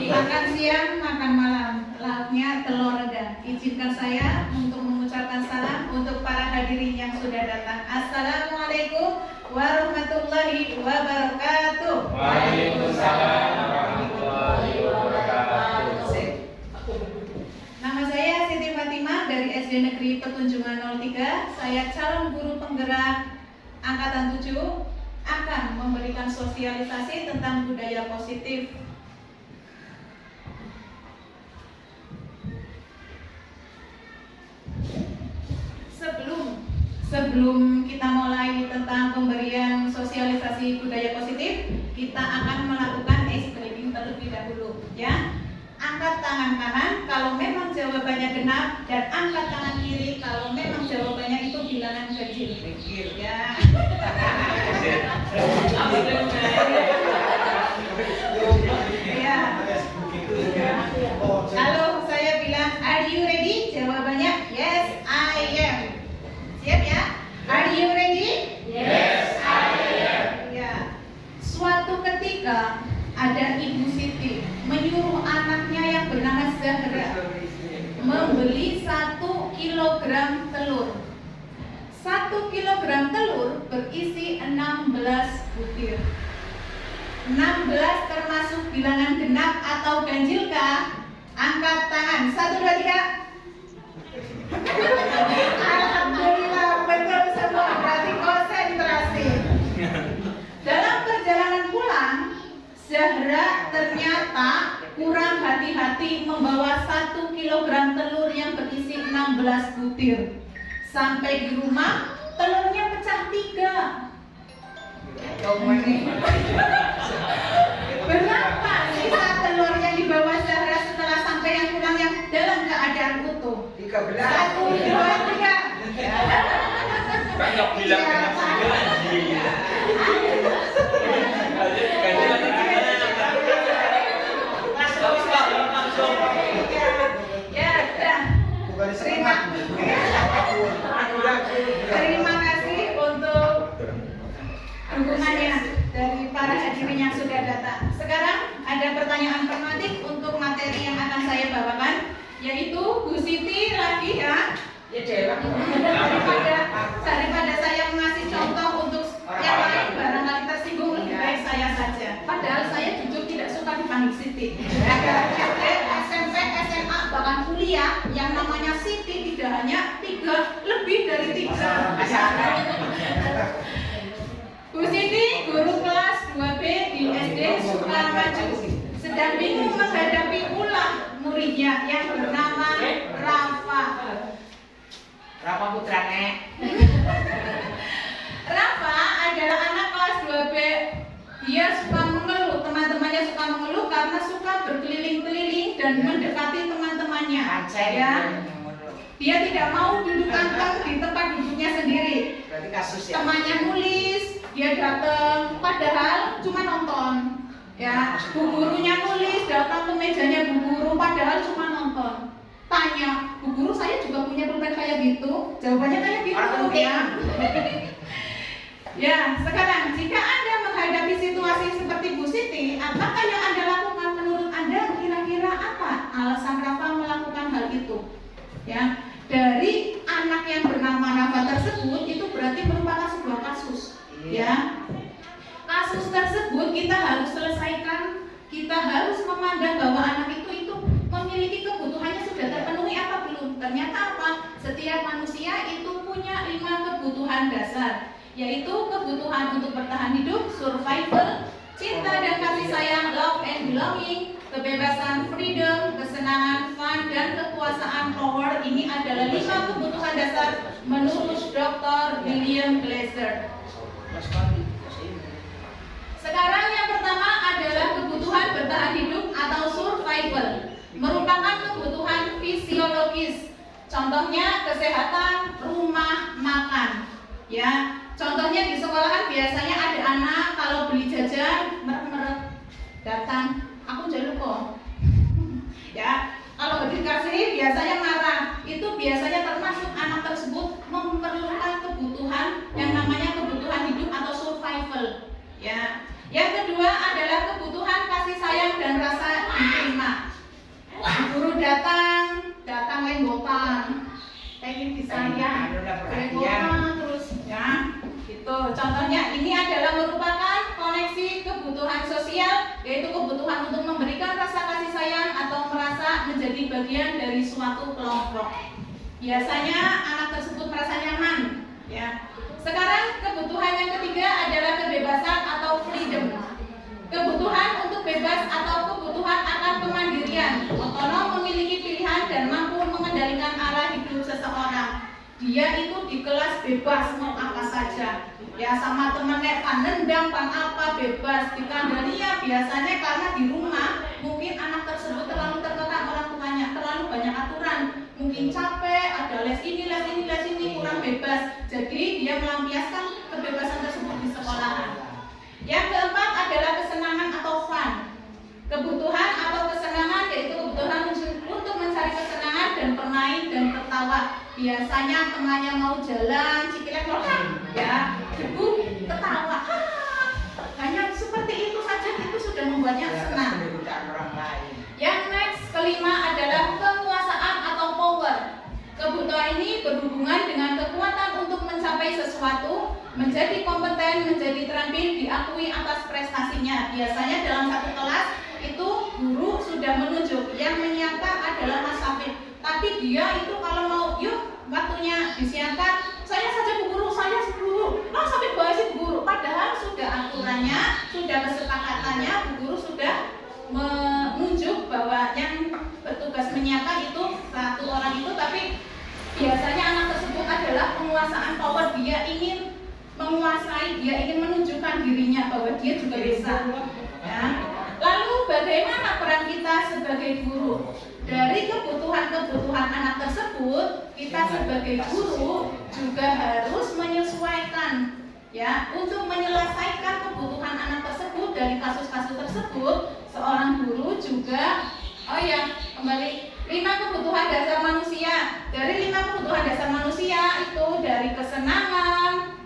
Makan siang, makan malam, lauknya telur redang. Izinkan saya untuk mengucapkan salam untuk para hadirin yang sudah datang. Assalamualaikum warahmatullahi wabarakatuh. Waalaikumsalam warahmatullahi wabarakatuh. Nama saya Siti Fatimah dari SD Negeri Petunjungan 03. Saya calon guru penggerak angkatan 7 akan memberikan sosialisasi tentang budaya positif. Sebelum kita mulai tentang pemberian sosialisasi budaya positif, kita akan melakukan ice breaking terlebih dahulu, ya. Angkat tangan kanan kalau memang jawabannya genap, dan angkat tangan kiri kalau memang jawabannya itu bilangan ganjil, ya. Ya. Kalau saya bilang, are you ready? Jawabannya yes, I am. Siap ya? Are you ready? Yes, I am. Ya. Suatu ketika ada Ibu Siti menyuruh anaknya yang bernama Zahra membeli 1 kilogram telur. 1 kilogram telur berisi 16 butir. 16 termasuk bilangan genap atau ganjilkah? Angkat tangan. 1, 2, 3. Alhamdulillah, betul semua, berarti konsentrasi. Dalam perjalanan pulang, Zahra ternyata kurang hati-hati membawa 1 kilogram telur yang berisi 16 butir. Sampai di rumah, telurnya pecah 3. Berapa sisa telur yang dibawa Zahra setelah sampai yang pulang yang dalam keadaan utuh? 13. 1, 2, 3. Banyak bilang Terima kasih untuk dukungannya dari para hadirin yang sudah datang. Sekarang ada pertanyaan formatif untuk materi yang akan saya bawakan, yaitu Bu Siti lagi ya. Daripada saya mengasih contoh untuk yang lain barangkali tersinggung, lebih baik saya saja. Padahal saya jujur tidak suka dipanggil Siti. SD, SMP, SMA, bahkan kuliah yang namanya Siti tidak hanya 3, lebih dari 3. Bu Siti, guru kelas 2B di SD Sukamaju, sedang bingung menghadapi ulah muridnya yang bernama Rafa. Rafa putrane. Rafa adalah anak kelas 2B. Dia suka mengeluh, teman-temannya suka mengeluh karena suka berkeliling-keliling dan mendekati teman-temannya. Ya. Dia tidak mau duduk anteng di tempat duduknya sendiri. Berarti kasus ya. Temannya nulis, dia datang, padahal cuma nonton. Ya, bu gurunya nulis, datang ke mejanya bu guru, padahal cuma nonton. Tanya, bu guru saya juga punya pulpen kayak gitu. Jawabannya kayak gitu ya. Ya, sekarang jika Anda menghadapi situasi seperti Bu Siti, apakah yang Anda lakukan menurut Anda kira-kira apa alasan Rafa melakukan hal itu? Ya, dari anak yang bernama Rafa tersebut itu berarti merupakan sebuah kasus. Ya, kasus tersebut kita harus selesaikan, kita harus memandang bahwa anak itu memiliki kebutuhannya sudah terpenuhi apa belum. Ternyata apa? Setiap manusia itu punya 5 kebutuhan dasar, yaitu kebutuhan untuk bertahan hidup, survival, cinta dan kasih sayang, love and belonging, kebebasan, freedom, kesenangan, fun, dan kekuasaan, power. Ini adalah 5 kebutuhan dasar menurut Dr. William Glasser. Sekarang yang pertama adalah kebutuhan bertahan hidup atau survival, merupakan kebutuhan fisiologis. Contohnya kesehatan, rumah, makan. Ya, contohnya di sekolahan biasanya ada anak kalau beli jajan merek-merek datang, aku jaluk kok. Ya, kalau nggak dikasih biasanya marah. Itu biasanya termasuk anak tersebut memerlukan kebutuhan yang namanya kebutuhan hidup atau survival. Ya. Yang kedua adalah kebutuhan kasih sayang dan rasa diterima. Guru datang lenggotan, pengen disayang, lenggotan terus, ya. Itu contohnya. Ini adalah merupakan koneksi kebutuhan sosial, yaitu kebutuhan untuk memberikan rasa kasih sayang atau merasa menjadi bagian dari suatu kelompok. Biasanya anak tersebut merasa nyaman, ya. Sekarang kebutuhan yang ketiga adalah kebebasan atau freedom. Kebutuhan untuk bebas atau kebutuhan akan kemandirian, otonom, memiliki pilihan dan mampu mengendalikan arah hidup seseorang. Dia itu di kelas bebas mau apa saja. Ya, sama temennya pan nendang, pan apa, bebas dikandani. Ya, biasanya karena di rumah mungkin anak tersebut terlalu terkekang orang tuanya, terlalu banyak aturan, mungkin capek, ada les ini, kurang bebas. Jadi dia melampiaskan kebebasan tersebut di sekolahan. Yang keempat adalah kesenangan atau fun. Kebutuhan atau kesenangan yaitu kebutuhan untuk mencari kesenangan dan bermain dan tertawa. Biasanya temannya mau jalan, cikilek ya, ibu ketawa. Hanya seperti itu saja itu sudah membuatnya senang. Yang next, kelima adalah kekuasaan atau power. Kebutuhan ini berhubungan dengan kekuatan untuk mencapai sesuatu, menjadi kompeten, menjadi terampil, diakui atas prestasinya. Biasanya dalam satu kelas itu guru sudah menunjuk, yang menyiapkan adalah Mas Safid. Tapi dia itu kalau mau, yuk waktunya disiapkan, saya saja Bu Guru, saya Bu Guru, Mas Safid bahasi Bu Guru. Padahal sudah aturannya, sudah kesepakatannya, Bu Guru sudah menunjuk bahwa yang bertugas menyiapkan itu satu orang itu. Tapi biasanya anak tersebut adalah penguasaan power. Dia ingin menguasai, dia ingin menunjukkan dirinya bahwa dia juga bisa, ya. Lalu bagaimana peran kita sebagai guru? Dari kebutuhan-kebutuhan anak tersebut, kita sebagai guru juga harus menyesuaikan, ya, untuk menyelesaikan kebutuhan anak tersebut. Dari kasus-kasus tersebut, seorang guru juga, kembali 5 kebutuhan dasar manusia. Dari 5 kebutuhan dasar manusia itu dari kesenangan,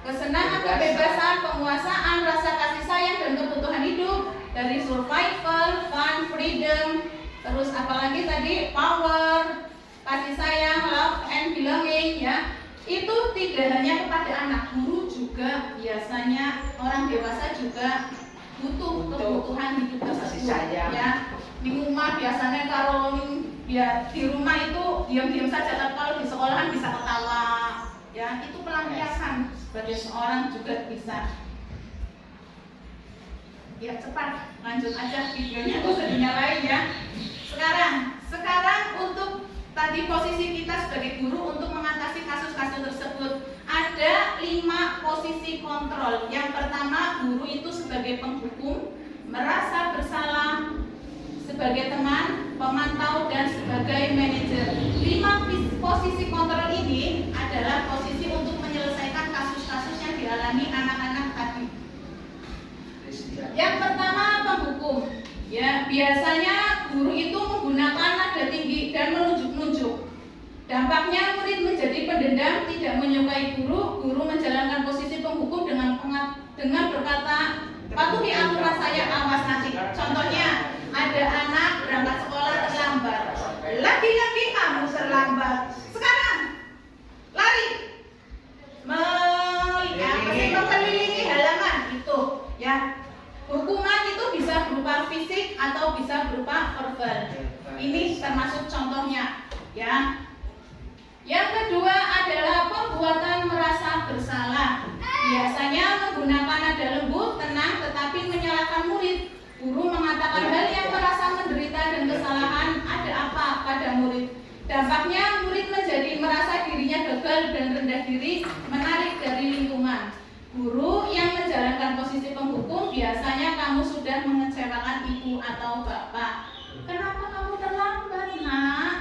kebebasan, penguasaan, rasa kasih sayang dan kebutuhan hidup. Dari survival, fun, freedom, terus apalagi tadi power, kasih sayang, love and belonging, ya. Itu tidak hanya kepada anak, guru juga biasanya, orang dewasa juga butuh kebutuhan hidup tersebut, ya. Di rumah biasanya kalau ya di rumah itu diam-diam saja, tapi kalau di sekolahan bisa ketawa, ya. Itu pelampiasan sebagai seorang juga bisa. Ya, cepat lanjut aja videonya, bisa dinyalain ya. Sekarang untuk tadi posisi kita sebagai guru untuk mengatasi kasus-kasus tersebut, ada 5 posisi kontrol. Yang pertama, guru itu sebagai penghukum, merasa bersalah, sebagai teman, pemantau, dan sebagai manajer. 5 posisi kontrol ini adalah posisi untuk menyelesaikan kasus-kasus yang dialami anak-anak tadi. Yang pertama, penghukum. Ya, biasanya guru itu menggunakan nada tinggi dan menunjuk-nunjuk. Dampaknya murid menjadi pendendam, tidak menyukai guru menjalankan posisi penghukum dengan berkata, patuhi aturan saya, awas nanti. Contohnya, ada anak berangkat sekolah terlambat. Lagi-lagi kamu terlambat. Sekarang lari, mengelilingi halaman itu, ya. Hukuman itu bisa berupa fisik atau bisa berupa verbal. Ini termasuk contohnya, ya. Yang kedua adalah perbuatan merasa bersalah. Biasanya menggunakan nada lembut, tenang, tetapi menyalahkan murid. Guru mengatakan hal yang merasa menderita dan kesalahan ada apa pada murid. Dampaknya murid menjadi merasa dirinya gagal dan rendah diri, menarik dari lingkungan. Guru yang menjalankan posisi penghukum, biasanya kamu sudah mengecewakan ibu atau bapak. Kenapa kamu terlambat, nak?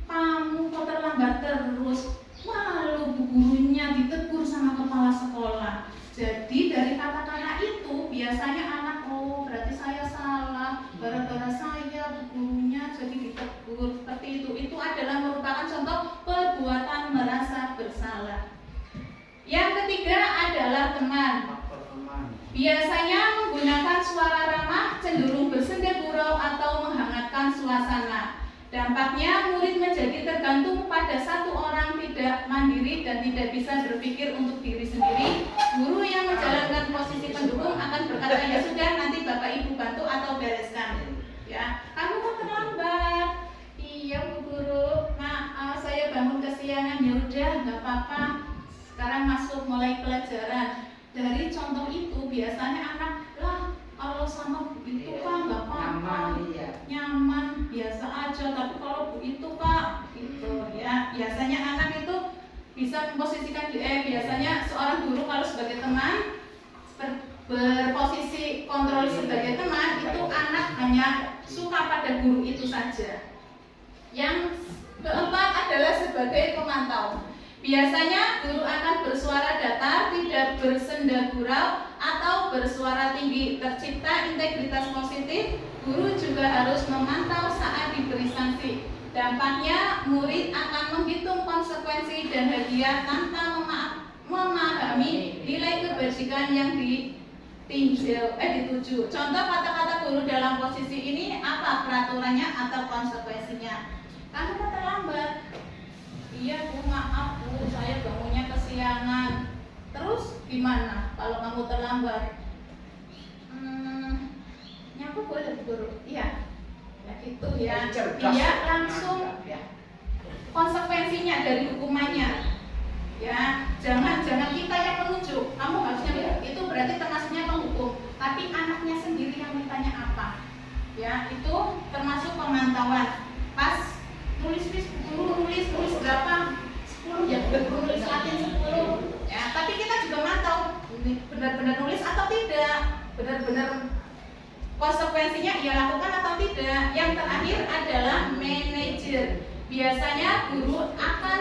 Kamu kok terlambat terus? Malu bu gurunya ditegur sama kepala sekolah. Jadi dari kata-kata itu biasanya anak, oh berarti saya salah, gara-gara saya bu gurunya jadi ditegur seperti itu. Itu adalah merupakan contoh perbuatan merasa bersalah. Yang ketiga adalah teman. Biasanya menggunakan suara ramah, cenderung bersenda gurau atau menghangatkan suasana. Dampaknya murid menjadi tergantung pada satu orang, tidak mandiri dan tidak bisa berpikir untuk diri sendiri. Guru yang menjalankan posisi pendukung akan berkata, ya sudah nanti bapak ibu bantu atau bereskan. Ya, kamu kok terlambat? Iya bu guru, maaf saya bangun kesiangan. Ya udah, nggak apa-apa. Sekarang masuk mulai pelajaran. Dari contoh itu biasanya anak lah kalau sama bu itu pak nggak apa-apa, nyaman biasa aja. Tapi kalau bu itu pak gitu ya. Biasanya anak itu bisa memposisikan biasanya seorang guru kalau sebagai teman berposisi kontrol sebagai teman, itu anak hanya suka pada guru itu saja. Yang keempat adalah sebagai pemantau. Biasanya guru akan bersuara datar, tidak bersenda gurau atau bersuara tinggi. Tercipta integritas positif, guru juga harus memantau saat diberi sanksi. Dampaknya murid akan menghitung konsekuensi dan hadiah tanpa memahami nilai kebajikan yang dituju. Contoh kata-kata guru dalam posisi ini apa peraturannya atau konsekuensinya? Kamu kok terlambat? Iya bu, maaf bu, saya bangunnya kesiangan. Terus gimana kalau kamu terlambat? Nyapu boleh guru? Iya. Ya gitu ya. Dia langsung konsekuensinya dari hukumannya. Ya, jangan kita yang menunjuk. Kamu harusnya itu berarti termasuknya penghukum. Tapi anaknya sendiri yang mintanya apa? Ya, itu termasuk pemantauan. Pas nulis berapa? 10 ya, nulis Latin 10 ya, tapi kita juga mantau benar-benar nulis atau tidak, benar-benar konsekuensinya ia lakukan atau tidak. Yang terakhir adalah manajer. Biasanya guru akan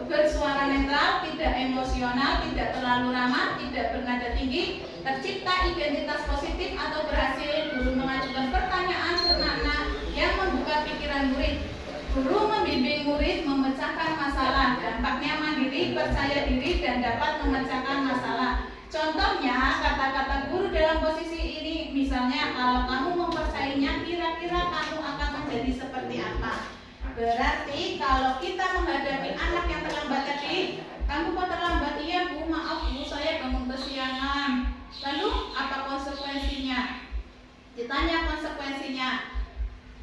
bersuara netral, tidak emosional, tidak terlalu ramah, tidak bernada tinggi. Tercipta identitas positif atau berhasil guru mengajukan pertanyaan bermakna yang membuka pikiran murid. Guru membimbing murid memecahkan masalah. Dampaknya mandiri, percaya diri, dan dapat memecahkan masalah. Contohnya kata-kata guru dalam posisi ini, misalnya kalau kamu mempercayainya, kira-kira kamu akan menjadi seperti apa? Berarti kalau kita menghadapi anak yang terlambat tadi, kamu kok terlambat? Iya bu, maaf bu, saya bangun kesiangan. Lalu apa konsekuensinya? Ditanya konsekuensinya.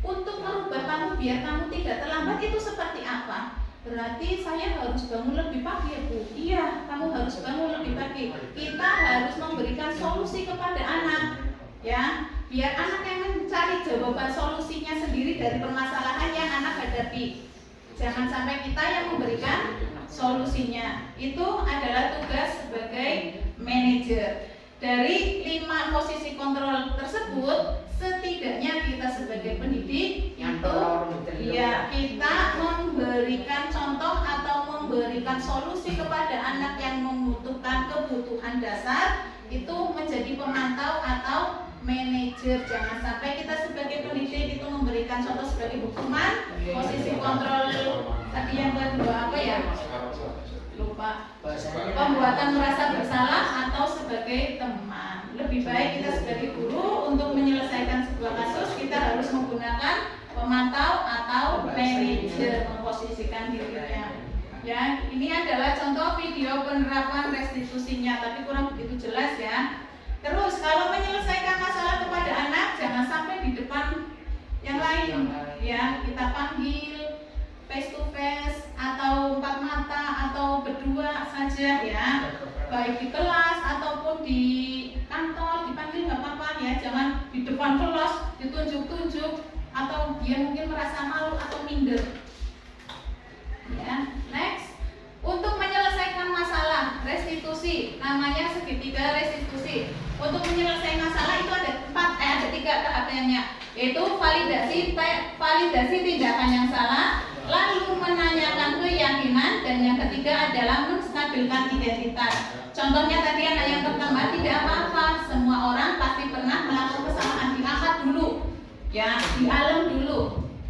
Untuk merubah kamu biar kamu tidak terlambat itu seperti apa? Berarti saya harus bangun lebih pagi ya bu? Iya, kamu harus bangun lebih pagi. Kita harus memberikan solusi kepada anak, ya, biar anak yang mencari jawaban solusinya sendiri dari permasalahan yang anak hadapi. Jangan sampai kita yang memberikan solusinya. Itu adalah tugas sebagai manajer. Dari 5 posisi kontrol tersebut, setidaknya kita sebagai pendidik itu ya kita memberikan contoh atau memberikan solusi kepada anak yang membutuhkan kebutuhan dasar, itu menjadi pemantau atau manajer. Jangan sampai kita sebagai pendidik itu memberikan contoh sebagai hukuman, posisi kontrol tadi yang kedua apa ya? Lupa. Pembuatan merasa bersalah atau sebagai teman. Lebih baik kita sebagai guru untuk menyelesaikan sebuah kasus kita harus menggunakan pemantau atau manajer memposisikan dirinya. Ya, ini adalah contoh video penerapan restitusinya, tapi kurang begitu jelas ya. Terus kalau menyelesaikan yang lain, ya kita panggil face to face atau empat mata atau berdua saja ya, baik di kelas ataupun di kantor dipanggil nggak apa-apa ya, jangan di depan kelas ditunjuk-tunjuk atau dia mungkin merasa malu atau minder. Ya, next. Untuk menyelesaikan masalah restitusi, namanya segitiga restitusi. Untuk menyelesaikan masalah itu ada tiga tahapannya, yaitu validasi tindakan yang salah, lalu menanyakan keyakinan, dan yang ketiga adalah menstabilkan identitas. Contohnya tadi anak yang pertama, tidak apa-apa, semua orang pasti pernah melakukan kesalahan, diangkat dulu, ya, dialem dulu.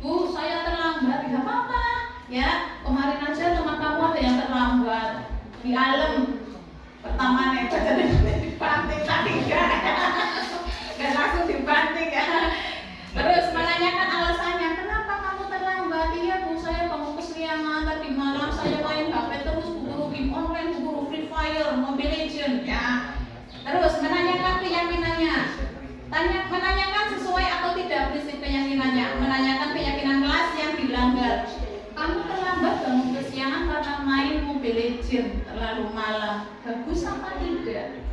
Bu, saya terlambat, tidak apa-apa. Ya, kemarin aja teman kamu ada yang terlambat, dialem. Pertama nih, dibanting tadi dan langsung dibanting ya. Terus menanyakan alasannya, kenapa kamu terlambat? Iya bu, saya bangun kesiangan tadi malam, saya main HP terus, buru game online, buru Free Fire, Mobile Legends ya. Terus menanyakan keyakinannya, menanyakan sesuai atau tidak prinsip keyakinannya, menanyakan keyakinan kelas yang dilanggar. Kamu terlambat bangun kesiangan karena main Mobile Legends terlalu malam. Bagus apa tidak?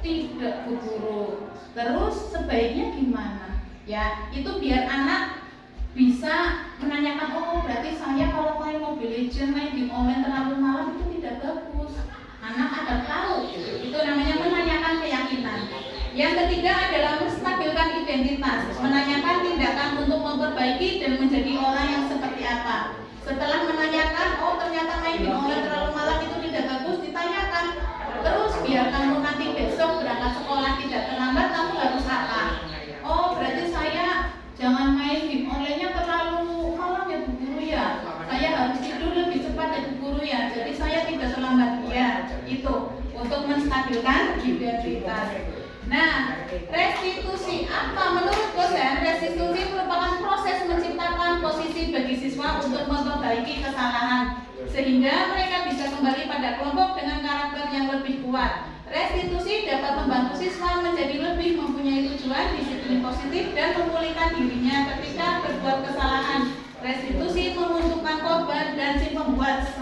Tidak, Bu Guru. Terus sebaiknya gimana? Ya, itu biar anak bisa menanyakan, oh berarti saya kalau main Mobile Legends, main game online terlalu malam itu tidak bagus. Anak akan tahu. Itu namanya menanyakan keyakinan. Yang ketiga adalah menstabilkan identitas, menanyakan tindakan untuk memperbaiki dan menjadi orang yang seperti apa. Setelah menanyakan, oh ternyata main game online terlalu malam itu tidak bagus, ditanyakan. Terus biar kamu nanti besok berangkat sekolah tidak terlambat, kamu harus apa? Oh berarti saya jangan main game online-nya terlalu malam ya Bu Guru ya. Saya harus tidur lebih cepat ya Bu Guru ya. Jadi saya tidak terlambat ya. Itu untuk menstabilkan identitas. Nah, restitusi apa? Menurut dosen, restitusi merupakan proses menciptakan posisi bagi siswa untuk memperbaiki kesalahan sehingga mereka bisa kembali pada kelompok dengan karakter yang lebih kuat. Restitusi dapat membantu siswa menjadi lebih mempunyai tujuan, disiplin positif, dan memulihkan dirinya ketika berbuat kesalahan. Restitusi menguntungkan korban dan si pembuat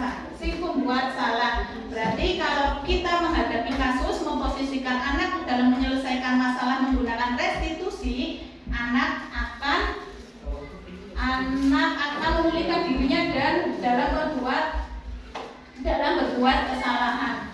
salah. Berarti kalau kita menghadapi kasus, memposisikan anak dalam menyelesaikan masalah menggunakan restitusi, anak akan memulihkan dirinya dan dalam berbuat kesalahan.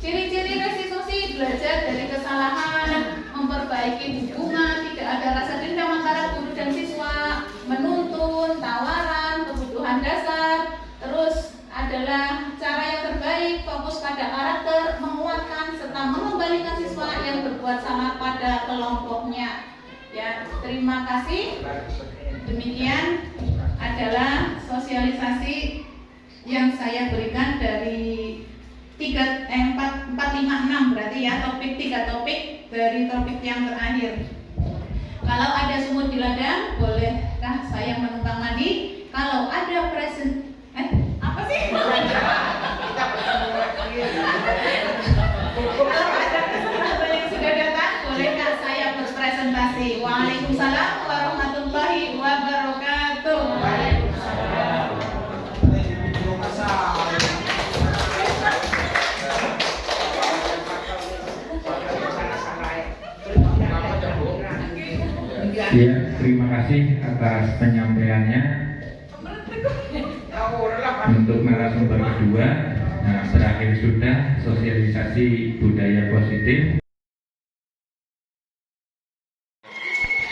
Ciri-ciri restitusi: belajar dari kesalahan, memperbaiki hubungan, tidak ada rasa dendam antara guru dan siswa, menuntun, tawaran, kebutuhan dasar. Terus adalah cara yang terbaik, fokus pada karakter, menguatkan serta mengembalikan siswa yang berbuat salah pada kelompoknya. Ya, terima kasih. Demikian adalah sosialisasi yang saya berikan dari 4, 5, 6 berarti ya, tiga topik dari topik yang terakhir. Kalau ada sumur di ladang, bolehkah saya menumpang mandi? Kalau ada apa sih? Kalau ada peserta yang sudah datang, bolehkah saya berpresentasi? Waalaikumsalam warahmatullahi wabarakatuh. Ya, terima kasih atas penyampaiannya. Untuk narasumber kedua, berakhir sudah sosialisasi budaya positif.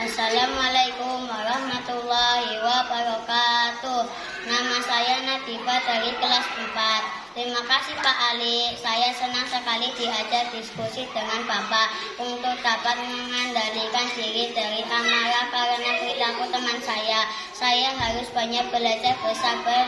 Assalamualaikum warahmatullahi wabarakatuh. Nama saya Nadifah dari kelas 4. Terima kasih Pak Ali. Saya senang sekali diajak diskusi dengan Bapak untuk dapat mengendalikan diri dari amarah karena perilaku teman saya. Saya harus banyak belajar bersabar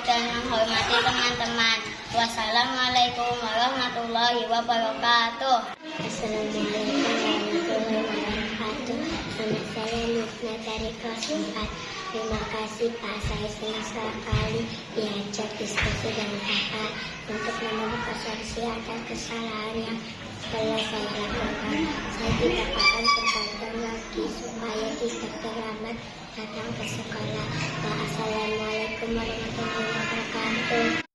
dan menghormati teman-teman. Wassalamualaikum warahmatullahi wabarakatuh. Assalamualaikum warahmatullahi wabarakatuh. Nama saya Nufna dari kelas 4. Terima kasih Pak, saya senang sekali diajak diskusi dengan Bapak untuk menemukan solusi atas kesalahan yang telah saya lakukan. Saya tidak akan tergantung lagi supaya tidak terlambat datang ke sekolah. Wassalamualaikum warahmatullahi wabarakatuh.